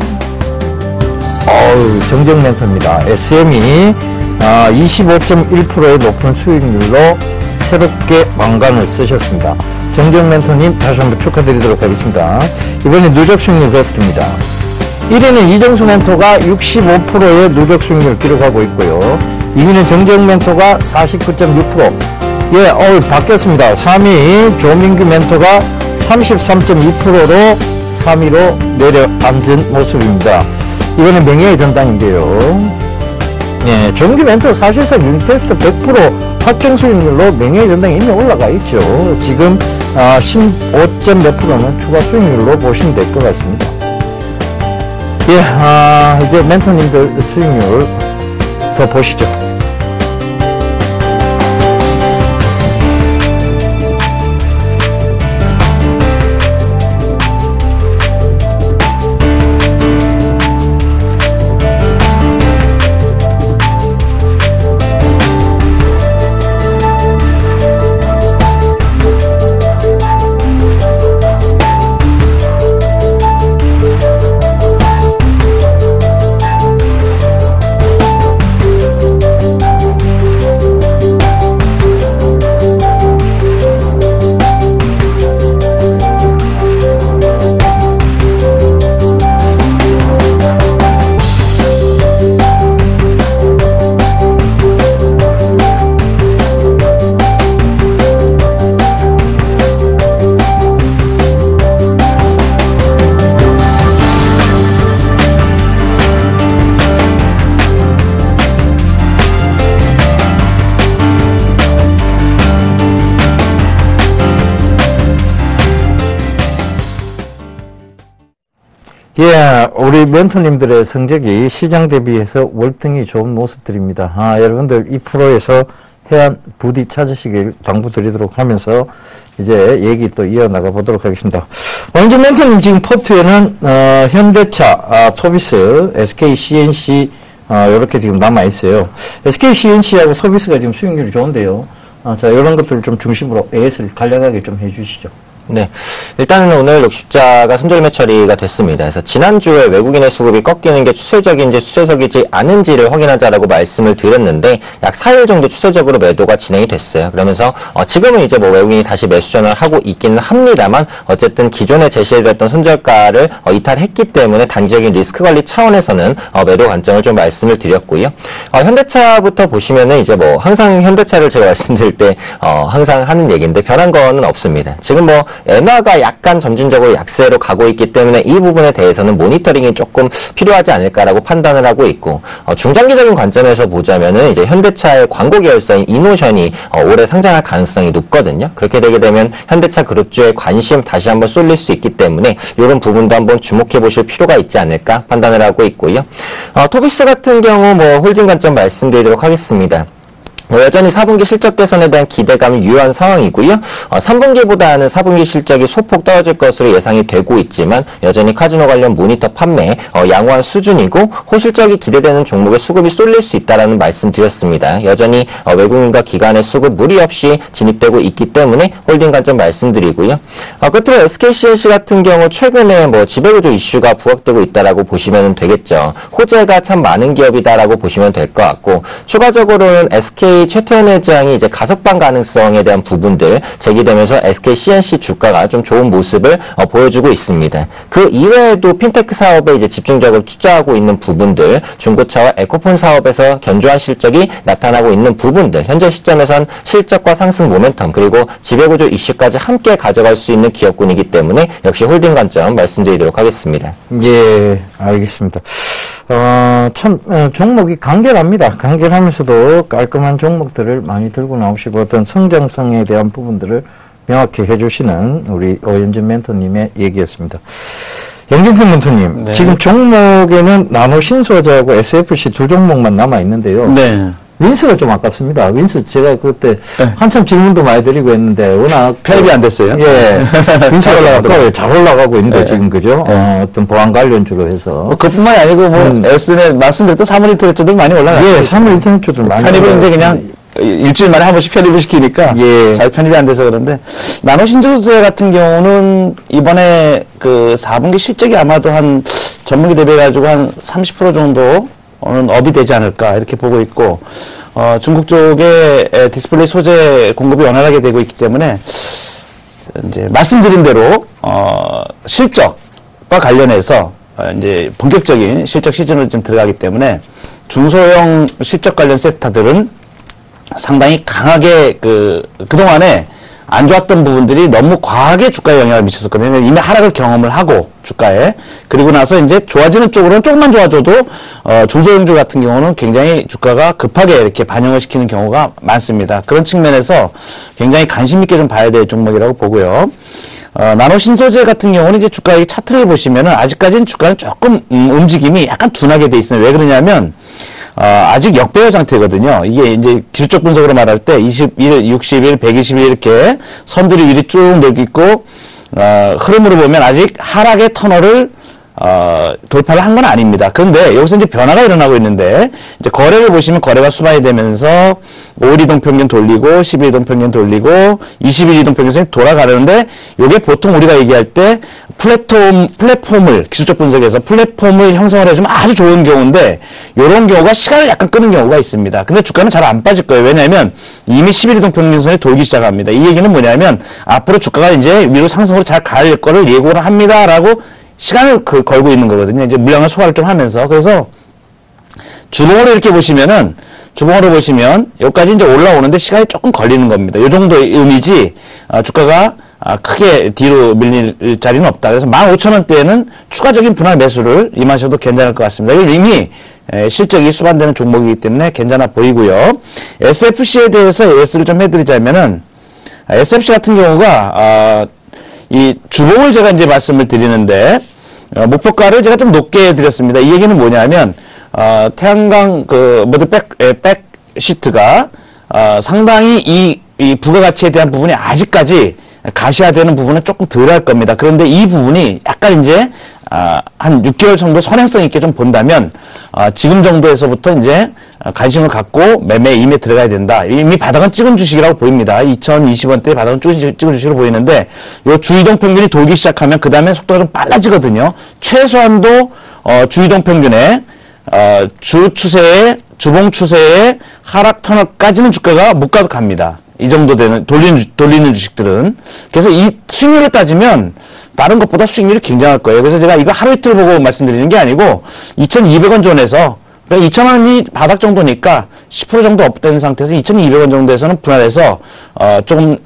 정재웅 멘토입니다. SM이 25.1%의 높은 수익률로 새롭게 왕관을 쓰셨습니다. 정재웅 멘토님 다시 한번 축하드리도록 하겠습니다. 이번에 누적 수익률 베스트입니다. 1위는 이정수 멘토가 65%의 누적 수익률을 기록하고 있고요. 2위는 정재웅 멘토가 49.6%. 예, 바뀌었습니다. 3위 조민규 멘토가 33.2%로 3위로 내려앉은 모습입니다. 이번엔 명예의 전당인데요. 예, 조민규 멘토 사실상 유닛 테스트 100% 확정 수익률로 명예의 전당에 이미 올라가 있죠. 지금 15점 몇 %는 추가 수익률로 보시면 될 것 같습니다. 예, 이제 멘토님들 수익률 더 보시죠. 예, 우리 멘토님들의 성적이 시장 대비해서 월등히 좋은 모습들입니다. 여러분들 이 프로에서 해안 부디 찾으시길 당부드리도록 하면서 이제 얘기 또 이어나가 보도록 하겠습니다. 원주 멘토님 지금 포트에는 현대차, 토비스, SK CNC 이렇게 지금 남아 있어요. SK CNC하고 토비스가 지금 수익률이 좋은데요. 자, 이런 것들을 좀 중심으로 AS를 간략하게 좀 해주시죠. 네. 일단은 오늘 녹십자가 손절매 처리가 됐습니다. 그래서 지난주에 외국인의 수급이 꺾이는 게 추세적인지 추세적이지 않은지를 확인하자라고 말씀을 드렸는데 약 4일 정도 추세적으로 매도가 진행이 됐어요. 그러면서 지금은 이제 뭐 외국인이 다시 매수 전환을 하고 있기는 합니다만 어쨌든 기존에 제시해드렸던 손절가를 이탈했기 때문에 단기적인 리스크 관리 차원에서는 매도 관점을 좀 말씀을 드렸고요. 현대차부터 보시면은 이제 뭐 항상 현대차를 제가 말씀드릴 때 항상 하는 얘기인데 변한 거는 없습니다. 지금 뭐 엔화가 약간 점진적으로 약세로 가고 있기 때문에 이 부분에 대해서는 모니터링이 조금 필요하지 않을까라고 판단을 하고 있고 중장기적인 관점에서 보자면은 이제 현대차의 광고 계열사인 이노션이 올해 상장할 가능성이 높거든요. 그렇게 되게 되면 현대차 그룹주의 관심 다시 한번 쏠릴 수 있기 때문에 이런 부분도 한번 주목해 보실 필요가 있지 않을까 판단을 하고 있고요. 토비스 같은 경우 뭐 홀딩 관점 말씀드리도록 하겠습니다. 여전히 4분기 실적 개선에 대한 기대감이 유효한 상황이고요. 3분기보다는 4분기 실적이 소폭 떨어질 것으로 예상이 되고 있지만 여전히 카지노 관련 모니터 판매 양호한 수준이고 호실적이 기대되는 종목에 수급이 쏠릴 수 있다라는 말씀 드렸습니다. 여전히 외국인과 기관의 수급 무리 없이 진입되고 있기 때문에 홀딩 관점 말씀드리고요. 끝으로 SKCNC 같은 경우 최근에 뭐 지배구조 이슈가 부각되고 있다라고 보시면 되겠죠. 호재가 참 많은 기업이다라고 보시면 될 것 같고 추가적으로는 SK 최태원 회장이 이제 가석방 가능성에 대한 부분들 제기되면서 SK CNC 주가가 좀 좋은 모습을 보여주고 있습니다. 그 이외에도 핀테크 사업에 이제 집중적으로 투자하고 있는 부분들, 중고차와 에코폰 사업에서 견조한 실적이 나타나고 있는 부분들, 현재 시점에선 실적과 상승 모멘텀 그리고 지배구조 이슈까지 함께 가져갈 수 있는 기업군이기 때문에 역시 홀딩 관점 말씀드리도록 하겠습니다. 예, 알겠습니다. 종목이 간결합니다. 간결하면서도 깔끔한 종목들을 많이 들고 나오시고 어떤 성장성에 대한 부분들을 명확히 해주시는 우리 오현진 멘토님의 얘기였습니다. 영진성 멘토님, 네. 지금 종목에는 나노신소재하고 SFC 두 종목만 남아있는데요. 네. 윈스가 좀 아깝습니다. 윈스 제가 그때 한참 질문도 많이 드리고 했는데 워낙 편입이 안 됐어요. 예, 윈스 올라가고 잘 올라가고 있는데 지금 그죠? 어떤 보안 관련주로 해서 그뿐만이 아니고 뭐 S는 말씀드렸던 사물 인터넷주들 많이 올라갔어요. 예, 사물 인터넷주들 많이 편입은 이제 그냥 일주일 만에 한 번씩 편입을 시키니까 잘 편입이 안 돼서 그런데 나노신소재 같은 경우는 이번에 그 4분기 실적이 아마도 한 전분기 대비해가지고 한 30% 정도 는 업이 되지 않을까 이렇게 보고 있고 중국 쪽에 디스플레이 소재 공급이 원활하게 되고 있기 때문에 이제 말씀드린 대로 실적과 관련해서 이제 본격적인 실적 시즌을 좀 들어가기 때문에 중소형 실적 관련 섹터들은 상당히 강하게 그동안에 안 좋았던 부분들이 너무 과하게 주가에 영향을 미쳤었거든요. 이미 하락을 경험을 하고 주가에 그리고 나서 이제 좋아지는 쪽으로는 조금만 좋아져도 중소형주 같은 경우는 굉장히 주가가 급하게 이렇게 반영을 시키는 경우가 많습니다. 그런 측면에서 굉장히 관심 있게 좀 봐야 될 종목이라고 보고요. 나노신소재 같은 경우는 이제 주가의 차트를 보시면은 아직까지는 주가는 조금 움직임이 약간 둔하게 돼 있어요. 왜 그러냐면 아직 역배열 상태거든요. 이게 이제 기술적 분석으로 말할 때 21, 61, 121 이렇게 선들이 위로 쭉 늘고 있고 흐름으로 보면 아직 하락의 터널을 돌파를 한 건 아닙니다. 그런데 여기서 이제 변화가 일어나고 있는데 이제 거래를 보시면 거래가 수반이 되면서 5일 이동평균 돌리고 10일 이동평균 돌리고 20일 이동평균선이 돌아가려는데 이게 보통 우리가 얘기할 때 플랫폼을 기술적 분석에서 플랫폼을 형성을 해주면 아주 좋은 경우인데 이런 경우가 시간을 약간 끄는 경우가 있습니다. 근데 주가는 잘 안 빠질 거예요. 왜냐하면 이미 10일 이동평균선이 돌기 시작합니다. 이 얘기는 뭐냐면 앞으로 주가가 이제 위로 상승으로 잘 갈 거를 예고를 합니다라고 시간을 걸고 있는 거거든요. 이제 물량을 소화를 좀 하면서. 그래서 주봉으로 이렇게 보시면은, 주봉으로 보시면, 여기까지 이제 올라오는데 시간이 조금 걸리는 겁니다. 요 정도의 의미지, 주가가 크게 뒤로 밀릴 자리는 없다. 그래서 15,000원대에는 추가적인 분할 매수를 임하셔도 괜찮을 것 같습니다. 이미 실적이 수반되는 종목이기 때문에 괜찮아 보이고요. SFC에 대해서 예스를 좀 해드리자면은, SFC 같은 경우가, 이 주봉을 제가 이제 말씀을 드리는데 목표가를 제가 좀 높게 드렸습니다. 이 얘기는 뭐냐면 태양광 모두 백 시트가 상당히 이 부가가치에 대한 부분이 아직까지 가시화되는 부분은 조금 덜할 겁니다. 그런데 이 부분이 약간 이제 한 6개월 정도 선행성 있게 좀 본다면 지금 정도에서부터 이제 관심을 갖고 매매 임에 들어가야 된다. 이미 바닥은 찍은 주식이라고 보입니다. 2020원대 바닥은 찍은 주식으로 보이는데 요 주이동 평균이 돌기 시작하면 그 다음에 속도가 좀 빨라지거든요. 최소한도 주이동 평균에 주 추세에 주봉 추세에 하락 터널까지는 주가가 못 가도 이 정도 되는 돌리는 주식들은. 그래서 이 수익률을 따지면 다른 것보다 수익률이 굉장할 거예요. 그래서 제가 이거 하루 이틀 보고 말씀드리는 게 아니고 2,200원 존에서 2,000원이 바닥 정도니까 10% 정도 업된 상태에서 2,200원 정도에서는 분할해서 조금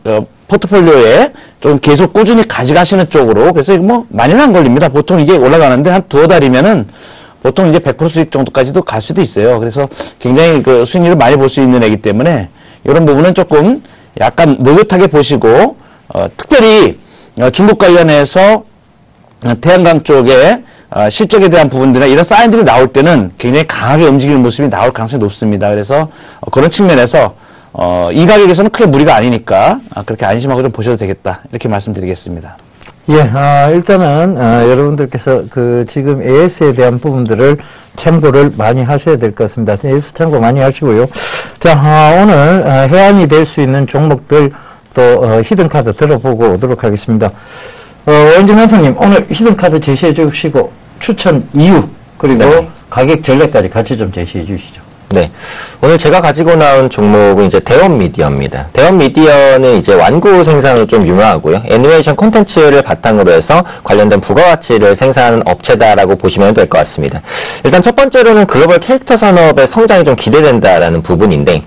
포트폴리오에 좀 계속 꾸준히 가져가시는 쪽으로. 그래서 이거 뭐 많이는 안 걸립니다. 보통 이게 올라가는데 한 두어 달이면은 보통 이제 100% 수익 정도까지도 갈 수도 있어요. 그래서 굉장히 그 수익률을 많이 볼 수 있는 애기 때문에 이런 부분은 조금 약간 느긋하게 보시고 특별히 중국 관련해서 태양광 쪽에 실적에 대한 부분들이나 이런 사인들이 나올 때는 굉장히 강하게 움직이는 모습이 나올 가능성이 높습니다. 그래서 그런 측면에서 이 가격에서는 크게 무리가 아니니까 그렇게 안심하고 좀 보셔도 되겠다. 이렇게 말씀드리겠습니다. 예, 일단은, 여러분들께서 지금 AS에 대한 부분들을 참고를 많이 하셔야 될 것 같습니다. AS 참고 많이 하시고요. 자, 오늘, 해안이 될 수 있는 종목들 또, 히든카드 들어보고 오도록 하겠습니다. 원진 원장님, 오늘 히든카드 제시해 주시고, 추천 이유, 그리고 네. 가격 전략까지 같이 좀 제시해 주시죠. 네. 오늘 제가 가지고 나온 종목은 이제 대원미디어입니다. 대원미디어는 이제 완구 생산으로 좀 유명하고요. 애니메이션 콘텐츠를 바탕으로 해서 관련된 부가가치를 생산하는 업체다라고 보시면 될 것 같습니다. 일단 첫 번째로는 글로벌 캐릭터 산업의 성장이 좀 기대된다라는 부분인데,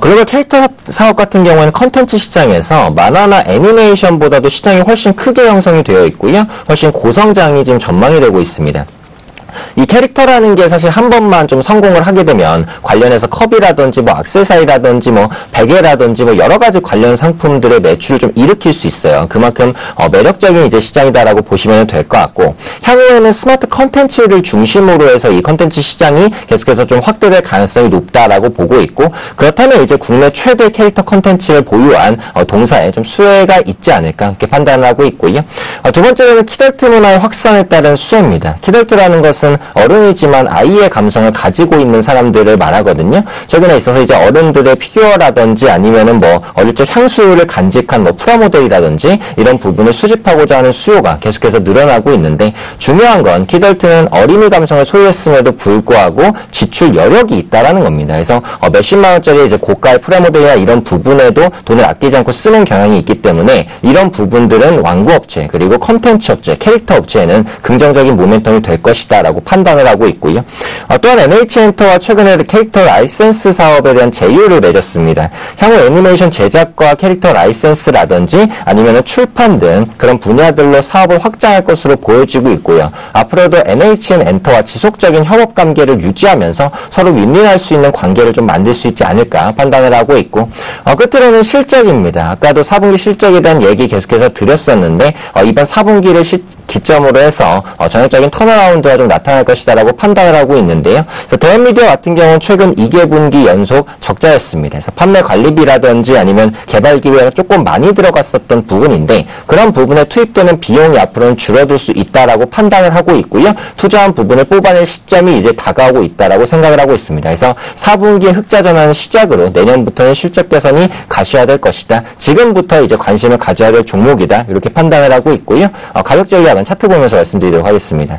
글로벌 캐릭터 사업 같은 경우에는 콘텐츠 시장에서 만화나 애니메이션보다도 시장이 훨씬 크게 형성이 되어 있고요. 훨씬 고성장이 지금 전망이 되고 있습니다. 이 캐릭터라는 게 사실 한 번만 좀 성공을 하게 되면 관련해서 컵이라든지 뭐 액세서리라든지 뭐 베개라든지 뭐 여러 가지 관련 상품들의 매출을 좀 일으킬 수 있어요. 그만큼 매력적인 이제 시장이다라고 보시면 될 것 같고, 향후에는 스마트 컨텐츠를 중심으로 해서 이 컨텐츠 시장이 계속해서 좀 확대될 가능성이 높다라고 보고 있고, 그렇다면 이제 국내 최대 캐릭터 컨텐츠를 보유한 동사에 좀 수혜가 있지 않을까 이렇게 판단을 하고 있고요. 두 번째로는 키덜트 문화의 확산에 따른 수혜입니다. 키덜트라는 것은 어른이지만 아이의 감성을 가지고 있는 사람들을 말하거든요. 최근에 있어서 이제 어른들의 피규어라든지 아니면은 뭐 어릴 적 향수를 간직한 뭐 프라모델이라든지 이런 부분을 수집하고자 하는 수요가 계속해서 늘어나고 있는데, 중요한 건 키덜트는 어린이 감성을 소유했음에도 불구하고 지출 여력이 있다라는 겁니다. 그래서 몇십만 원짜리 이제 고가의 프라모델이나 이런 부분에도 돈을 아끼지 않고 쓰는 경향이 있기 때문에 이런 부분들은 완구 업체 그리고 컨텐츠 업체, 캐릭터 업체에는 긍정적인 모멘텀이 될 것이다 라고 판단을 하고 있고요. 또한 NH엔터와 최근에 캐릭터 라이센스 사업에 대한 제휴를 맺었습니다. 향후 애니메이션 제작과 캐릭터 라이센스라든지 아니면 출판 등 그런 분야들로 사업을 확장할 것으로 보여지고 있고요. 앞으로도 NH엔터와 지속적인 협업 관계를 유지하면서 서로 윈윈할 수 있는 관계를 좀 만들 수 있지 않을까 판단을 하고 있고, 끝으로는 실적입니다. 아까도 4분기 실적에 대한 얘기 계속해서 드렸었는데 이번 4분기를 기점으로 해서 전형적인 턴어라운드가 좀 나타날 것이다라고 판단을 하고 있는데요. 그래서 대원미디어 같은 경우는 최근 2개분기 연속 적자였습니다. 그래서 판매 관리비라든지 아니면 개발 기회가 조금 많이 들어갔었던 부분인데, 그런 부분에 투입되는 비용이 앞으로는 줄어들 수 있다라고 판단을 하고 있고요. 투자한 부분을 뽑아낼 시점이 이제 다가오고 있다라고 생각을 하고 있습니다. 그래서 4분기에 흑자 전환을 시작으로 내년부터는 실적 개선이 가시화될 것이다. 지금부터 이제 관심을 가져야 될 종목이다. 이렇게 판단을 하고 있고요. 가격 전략은 차트 보면서 말씀드리도록 하겠습니다.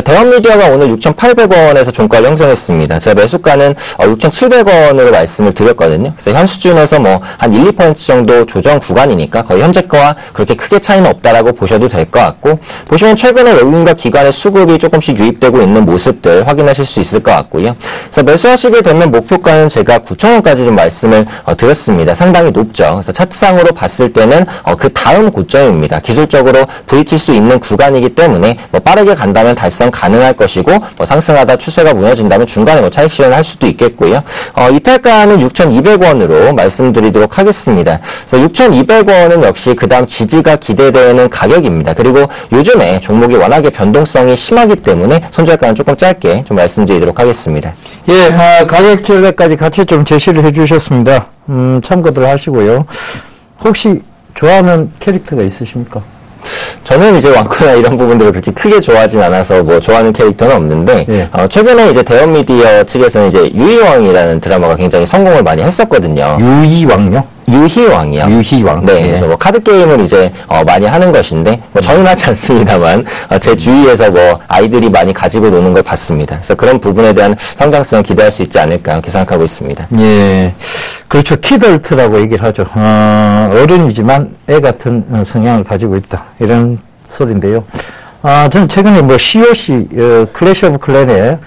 대원미디어가 오늘 6,800원에서 종가를 형성했습니다. 제가 매수가는 6,700원으로 말씀을 드렸거든요. 그래서 현 수준에서 뭐 한 1, 2% 정도 조정 구간이니까 거의 현재 거와 그렇게 크게 차이는 없다라고 보셔도 될 것 같고, 보시면 최근에 외국인과 기관의 수급이 조금씩 유입되고 있는 모습들 확인하실 수 있을 것 같고요. 그래서 매수하시게 되면 목표가는 제가 9,000원까지 좀 말씀을 드렸습니다. 상당히 높죠. 그래서 차트상으로 봤을 때는 그 다음 고점입니다. 기술적으로 부딪힐 수 있는 구간이기 때문에 뭐 빠르게 간다면 달성 달성 가능할 것이고 뭐 상승하다 추세가 무너진다면 중간에 뭐 차익 실현을 할 수도 있겠고요. 이탈가는 6,200원으로 말씀드리도록 하겠습니다. 그래서 6,200원은 역시 그다음 지지가 기대되는 가격입니다. 그리고 요즘에 종목이 워낙에 변동성이 심하기 때문에 손절가는 조금 짧게 좀 말씀드리도록 하겠습니다. 예, 가격 전략까지 같이 좀 제시를 해주셨습니다. 참고들 하시고요. 혹시 좋아하는 캐릭터가 있으십니까? 저는 이제 왕코나 이런 부분들을 그렇게 크게 좋아하진 않아서 뭐 좋아하는 캐릭터는 없는데, 예. 최근에 이제 대형미디어 측에서는 이제 유희왕이라는 드라마가 굉장히 성공을 많이 했었거든요. 유희왕요? 유희왕이요. 유희왕. 네, 예. 그래서 뭐 카드 게임을 이제 많이 하는 것인데, 뭐 저는 하지 않습니다만 제 주위에서 뭐 아이들이 많이 가지고 노는 걸 봤습니다. 그래서 그런 부분에 대한 성장성을 기대할 수 있지 않을까 이렇게 생각하고 있습니다. 예, 그렇죠. 키덜트라고 얘기를 하죠. 어른이지만 애 같은 성향을 가지고 있다. 이런 소리인데요. 저는 최근에 뭐 COC, 클래시 오브 클랜의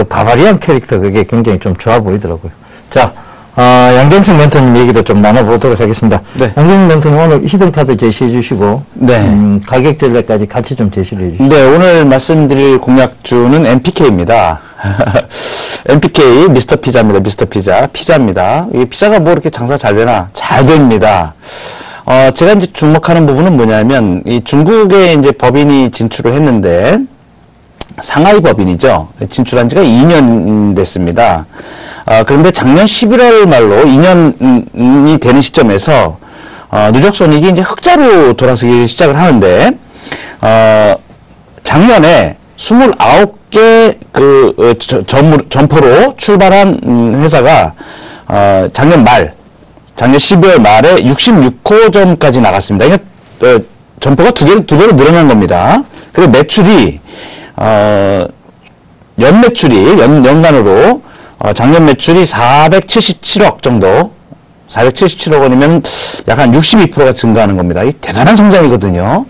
바바리안 캐릭터 그게 굉장히 좀 좋아 보이더라고요. 자, 양경승 멘토님 얘기도 좀 나눠보도록 하겠습니다. 네. 양경승 멘토님 오늘 히든카드 제시해 주시고, 네. 가격 전략까지 같이 좀 제시를 해 주시죠. 네, 오늘 말씀드릴 공략주는 MPK입니다. MPK, 미스터 피자입니다. 미스터 피자. 피자입니다. 이 피자가 뭐 이렇게 장사 잘 되나? 잘 됩니다. 제가 이제 주목하는 부분은 뭐냐면, 이 중국에 이제 법인이 진출을 했는데, 상하이 법인이죠. 진출한 지가 2년 됐습니다. 그런데 작년 11월 말로 2년이 되는 시점에서, 누적 손익이 이제 흑자로 돌아서기 시작을 하는데, 작년에 29개 점포로 출발한 회사가, 작년 12월 말에 66호점까지 나갔습니다. 그러니까, 점포가 두 배로 늘어난 겁니다. 그리고 매출이, 연간으로, 작년 매출이 477억 정도, 477억 원이면 약 한 62%가 증가하는 겁니다. 이 대단한 성장이거든요.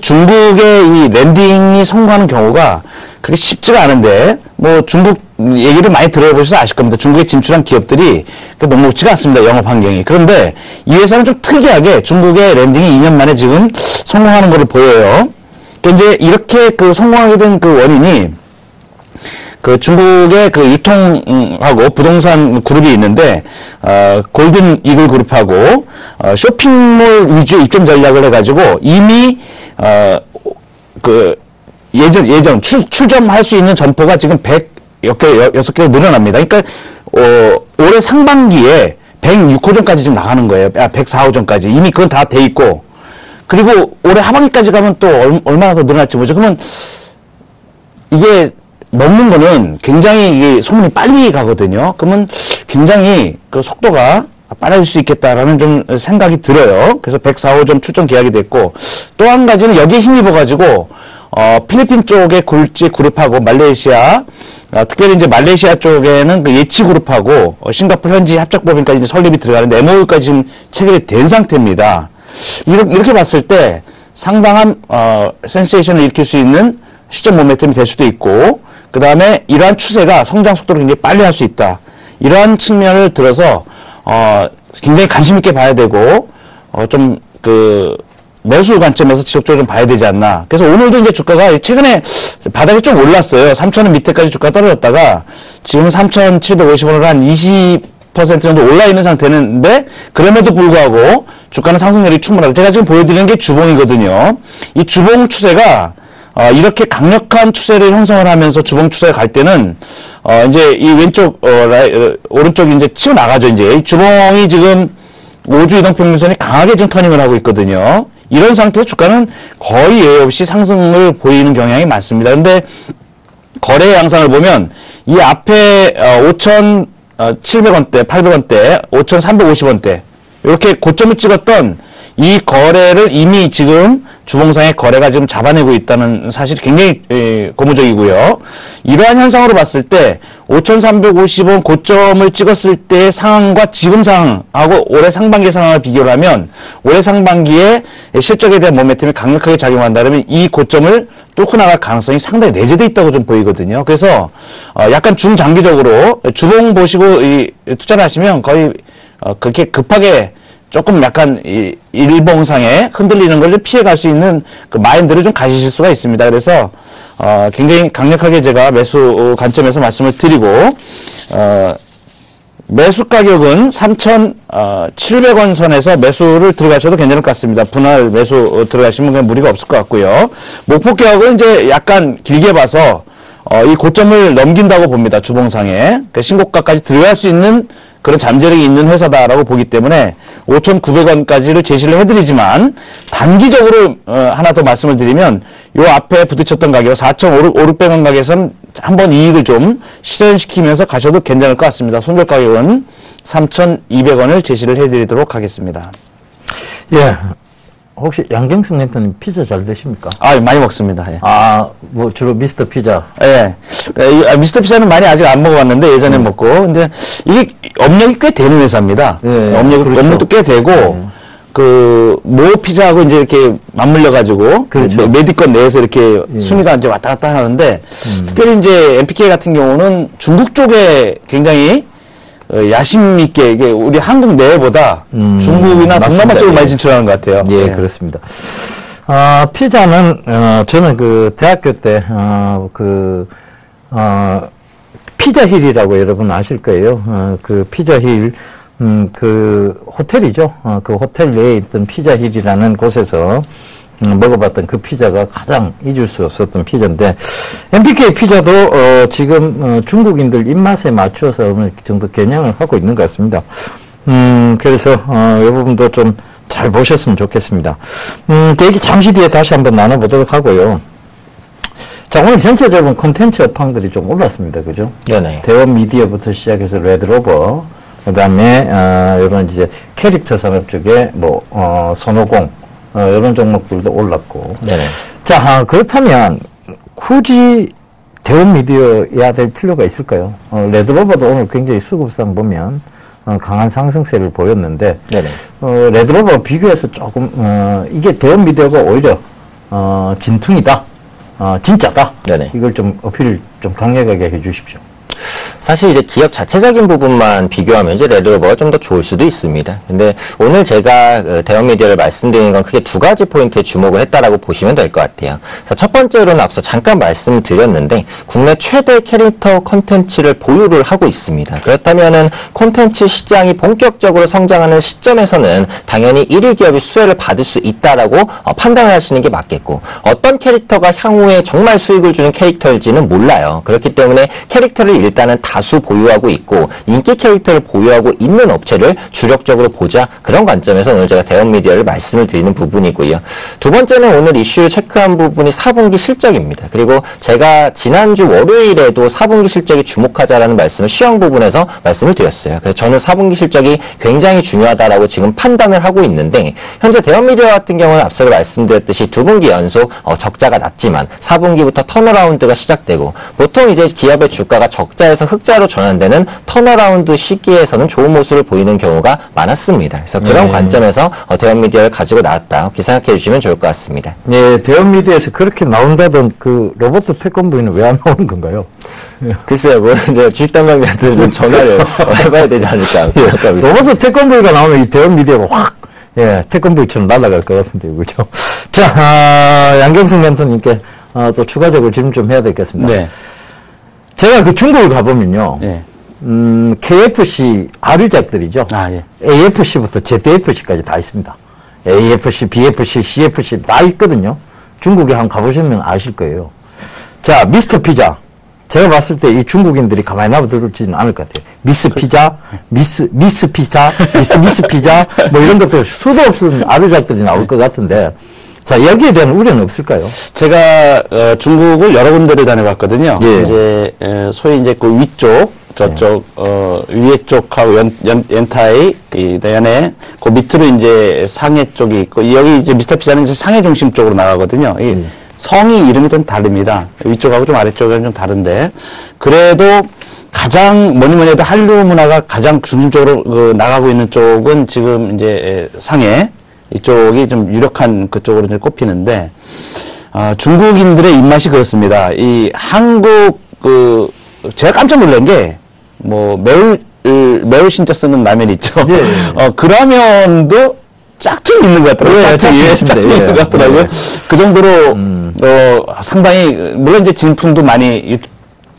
중국의 이 랜딩이 성공하는 경우가 그렇게 쉽지가 않은데, 뭐 중국 얘기를 많이 들어보셔서 아실 겁니다. 중국에 진출한 기업들이 녹록지가 않습니다. 영업 환경이. 그런데 이 회사는 좀 특이하게 중국의 랜딩이 2년 만에 지금 성공하는 것을 보여요. 이제 이렇게 성공하게 된 그 원인이 중국의 유통하고 부동산 그룹이 있는데, 골든 이글 그룹하고, 쇼핑몰 위주의 입점 전략을 해가지고, 이미, 예전 출점할 수 있는 점포가 지금 106개로 늘어납니다. 그러니까, 올해 상반기에 106호점까지 지금 나가는 거예요. 104호점까지. 이미 그건 다 돼 있고, 그리고 올해 하반기까지 가면 또 얼마나 더 늘어날지 모르죠. 그러면, 이게, 먹는 거는 굉장히 이게 소문이 빨리 가거든요. 그러면 굉장히 속도가 빨라질 수 있겠다라는 좀 생각이 들어요. 그래서 104호점 출점 계약이 됐고, 또 한 가지는 여기에 힘입어가지고, 필리핀 쪽의 굴지 그룹하고 말레이시아, 특별히 이제 말레이시아 쪽에는 예치 그룹하고, 싱가포르 현지 합작법인까지 이제 설립이 들어가는데 MOU까지 지금 체결이 된 상태입니다. 이렇게 봤을 때 상당한, 센세이션을 일으킬 수 있는 시점 모멘텀이 될 수도 있고, 그 다음에 이러한 추세가 성장 속도를 굉장히 빨리 할 수 있다. 이러한 측면을 들어서, 굉장히 관심 있게 봐야 되고, 매수 관점에서 지속적으로 좀 봐야 되지 않나. 그래서 오늘도 이제 주가가 최근에 바닥이 좀 올랐어요. 3,000원 밑에까지 주가가 떨어졌다가, 지금 3,750원으로 한 20% 정도 올라있는 상태인데, 그럼에도 불구하고 주가는 상승률이 충분하다. 제가 지금 보여드리는 게 주봉이거든요. 이 주봉 추세가, 이렇게 강력한 추세를 형성을 하면서 주봉 추세가 갈 때는, 이제 이 오른쪽이 이제 치고 나가죠, 이제. 이 주봉이 지금 5주 이동평균선이 강하게 지금 터닝을 하고 있거든요. 이런 상태에서 주가는 거의 예외 없이 상승을 보이는 경향이 많습니다. 근데 거래 양상을 보면 이 앞에 5,700원대, 800원대, 5,350원대 이렇게 고점을 찍었던 이 거래를 이미 지금 주봉상의 거래가 지금 잡아내고 있다는 사실이 굉장히 고무적이고요. 이러한 현상으로 봤을 때 5,350원 고점을 찍었을 때의 상황과 지금 상황하고 올해 상반기 상황을 비교를 하면 올해 상반기에 실적에 대한 모멘텀이 강력하게 작용한다면 이 고점을 뚫고 나갈 가능성이 상당히 내재되어 있다고 좀 보이거든요. 그래서 약간 중장기적으로 주봉 보시고 투자를 하시면 거의 그렇게 급하게 조금 약간 일봉상에 흔들리는 걸 좀 피해갈 수 있는 그 마인드를 좀 가지실 수가 있습니다. 그래서 굉장히 강력하게 제가 매수 관점에서 말씀을 드리고 매수 가격은 3,700원 선에서 매수를 들어가셔도 괜찮을 것 같습니다. 분할 매수 들어가시면 그냥 무리가 없을 것 같고요. 목표 가격은 이제 약간 길게 봐서 이 고점을 넘긴다고 봅니다. 주봉상에. 그 신고가까지 들어갈 수 있는 그런 잠재력이 있는 회사다라고 보기 때문에 5,900원까지를 제시를 해드리지만 단기적으로 하나 더 말씀을 드리면 요 앞에 부딪혔던 가격 4,500원 가격에서는 한번 이익을 좀 실현시키면서 가셔도 괜찮을 것 같습니다. 손절 가격은 3,200원을 제시를 해드리도록 하겠습니다. 예. 혹시 양경승 멘토님 피자 잘 드십니까? 많이 먹습니다. 예. 뭐 주로 미스터 피자. 예. 미스터 피자는 많이 아직 안 먹어봤는데 예전에 먹고. 근데 이게 업력이 꽤 되는 회사입니다. 예. 업력도 꽤 되고, 모 피자하고 이제 이렇게 맞물려가지고, 그렇죠. 메디건 내에서 이렇게 순위가 이제 왔다 갔다 하는데, 특별히 이제 MPK 같은 경우는 중국 쪽에 굉장히 야심 있게 이게 우리 한국 내보다 중국이나 동남아 쪽을 많이 진출하는 것 같아요. 예, 그렇습니다. 피자는 저는 그 대학교 때 피자힐이라고 여러분 아실 거예요. 그 피자힐 그 호텔이죠. 그 호텔 내에 있던 피자힐이라는 곳에서 먹어봤던 그 피자가 가장 잊을 수 없었던 피자인데, MPK 피자도 지금 중국인들 입맛에 맞추어서 어느 정도 겨냥을 하고 있는 것 같습니다. 그래서 이 부분도 좀 잘 보셨으면 좋겠습니다. 얘기 잠시 뒤에 다시 한번 나눠보도록 하고요. 자, 오늘 전체적인 콘텐츠 업황들이 좀 올랐습니다. 그죠? 네네. 대원 미디어부터 시작해서 레드로버, 그 다음에 이런 이제 캐릭터 산업 쪽에 손오공, 이런 종목들도 올랐고. 네네. 자, 그렇다면 굳이 대원 미디어여야 될 필요가 있을까요? 레드로버도 오늘 굉장히 수급상 보면 강한 상승세를 보였는데, 네네. 레드로버 비교해서 조금 이게 대원 미디어가 오히려 진퉁이다, 진짜다. 네네. 이걸 좀 어필을 좀 강력하게 해주십시오. 사실 이제 기업 자체적인 부분만 비교하면 이제 레드로버가 좀 더 좋을 수도 있습니다. 근데 오늘 제가 대형 미디어를 말씀드리는 건 크게 두 가지 포인트에 주목을 했다라고 보시면 될 것 같아요. 그래서 첫 번째로는 앞서 잠깐 말씀드렸는데 국내 최대 캐릭터 콘텐츠를 보유를 하고 있습니다. 그렇다면은 콘텐츠 시장이 본격적으로 성장하는 시점에서는 당연히 1위 기업이 수혜를 받을 수 있다라고 판단을 하시는 게 맞겠고, 어떤 캐릭터가 향후에 정말 수익을 주는 캐릭터일지는 몰라요. 그렇기 때문에 캐릭터를 일단은 다수 보유하고 있고 인기 캐릭터를 보유하고 있는 업체를 주력적으로 보자, 그런 관점에서 오늘 제가 대형 미디어를 말씀을 드리는 부분이고요. 두 번째는 오늘 이슈를 체크한 부분이 4분기 실적입니다. 그리고 제가 지난주 월요일에도 4분기 실적에 주목하자라는 말씀을 시황 부분에서 말씀을 드렸어요. 그래서 저는 4분기 실적이 굉장히 중요하다라고 지금 판단을 하고 있는데, 현재 대형 미디어 같은 경우는 앞서 말씀드렸듯이 두 분기 연속 적자가 났지만 4분기부터 턴어라운드가 시작되고, 보통 이제 기업의 주가가 적자에서 흑자로 전환되는 턴어라운드 시기에서는 좋은 모습을 보이는 경우가 많았습니다. 그래서 그런 관점에서 대형 미디어를 가지고 나왔다, 이렇게 생각해 주시면 좋을 것 같습니다. 예, 대형 미디어에서 그렇게 나온다던 그 로봇 태권브이는 왜 안 나오는 건가요? 글쎄요, 뭐 이제 주식 담당자한테 전화를 해봐야 되지 않을까. 로봇 태권브이가 나오면 이 대형 미디어가 확, 태권브이처럼 날아갈 것 같은데요, 그죠? 자, 양경승 멘토님께 또 추가적으로 질문 좀 해야 되겠습니다. 네. 제가 그 중국을 가보면요. 네. KFC 아류작들이죠. 예. AFC부터 ZFC까지 다 있습니다. AFC, BFC, CFC 다 있거든요. 중국에 한번 가보시면 아실 거예요. 자, 미스터 피자. 제가 봤을 때 이 중국인들이 가만히 놔두지는 않을 것 같아요. 미스 피자, 미스 피자, 미스 피자, 뭐 이런 것들 수도 없는 아류작들이 나올 것 같은데, 자, 여기에 대한 우려는 없을까요? 제가 중국을 여러 군데를 다녀봤거든요. 예. 이제 소위 이제 그 위쪽, 저쪽 위에 쪽하고 연타이 그다음에 그 밑으로 이제 상해 쪽이 있고, 여기 이제 미스터 피자는 이제 상해 중심 쪽으로 나가거든요. 이 성이 이름이 좀 다릅니다. 위쪽하고 좀 아래쪽은 좀 다른데, 그래도 가장 뭐니 해도 한류 문화가 가장 중심적으로 나가고 있는 쪽은 지금 이제 상해 이쪽이 좀 유력한 그쪽으로 이제 꼽히는데, 중국인들의 입맛이 그렇습니다. 이 한국, 제가 깜짝 놀란 게, 매울 매우 진짜 쓰는 라면 있죠. 예. 그 라면도 짝퉁이 있는 것 같더라고요. 예, 짝퉁이 있습니다. 짝퉁이 있는 것 같더라고요. 예. 그 정도로 상당히 물론 이제 진품도 많이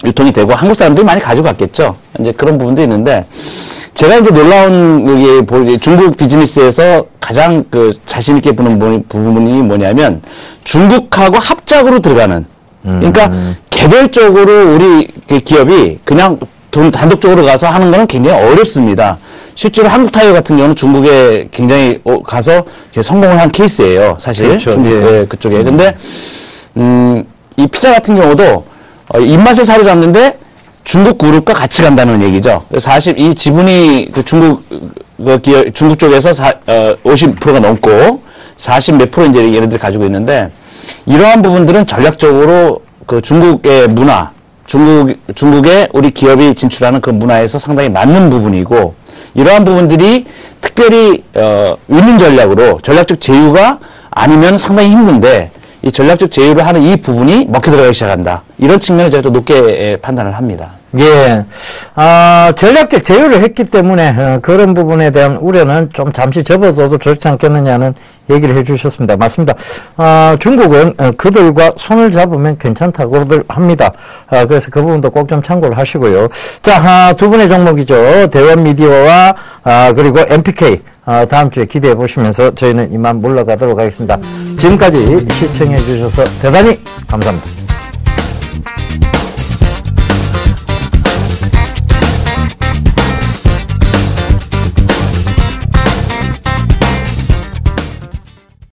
유통이 되고 한국 사람들이 많이 가지고 갔겠죠. 이제 그런 부분도 있는데 제가 이제 놀라운 게 중국 비즈니스에서 가장 자신 있게 보는 부분이 뭐냐면 중국하고 합작으로 들어가는 그러니까 개별적으로 우리 기업이 그냥 돈 단독적으로 가서 하는 거는 굉장히 어렵습니다. 실제로 한국타이어 같은 경우는 중국에 굉장히 가서 성공을 한 케이스예요. 사실 그렇죠. 중국 그쪽에. 근데 이 피자 같은 경우도 입맛을 사로잡는데 중국 그룹과 같이 간다는 얘기죠. 이 지분이 중국 쪽에서 50%가 넘고 40 몇 프로 이제 얘네들이 가지고 있는데 이러한 부분들은 전략적으로 중국의 문화, 중국에 우리 기업이 진출하는 그 문화에서 상당히 맞는 부분이고 이러한 부분들이 특별히 윈윈 전략으로 전략적 제휴가 아니면 상당히 힘든데 이 전략적 제휴를 하는 이 부분이 먹혀 들어가기 시작한다. 이런 측면을 제가 좀 높게 판단을 합니다. 예. 전략적 제휴를 했기 때문에 그런 부분에 대한 우려는 좀 잠시 접어둬도 좋지 않겠느냐는 얘기를 해주셨습니다. 맞습니다. 중국은 그들과 손을 잡으면 괜찮다고들 합니다. 그래서 그 부분도 꼭 좀 참고를 하시고요. 자, 두 분의 종목이죠. 대원미디어와 그리고 MPK 다음 주에 기대해 보시면서 저희는 이만 물러가도록 하겠습니다. 지금까지 시청해 주셔서 대단히 감사합니다.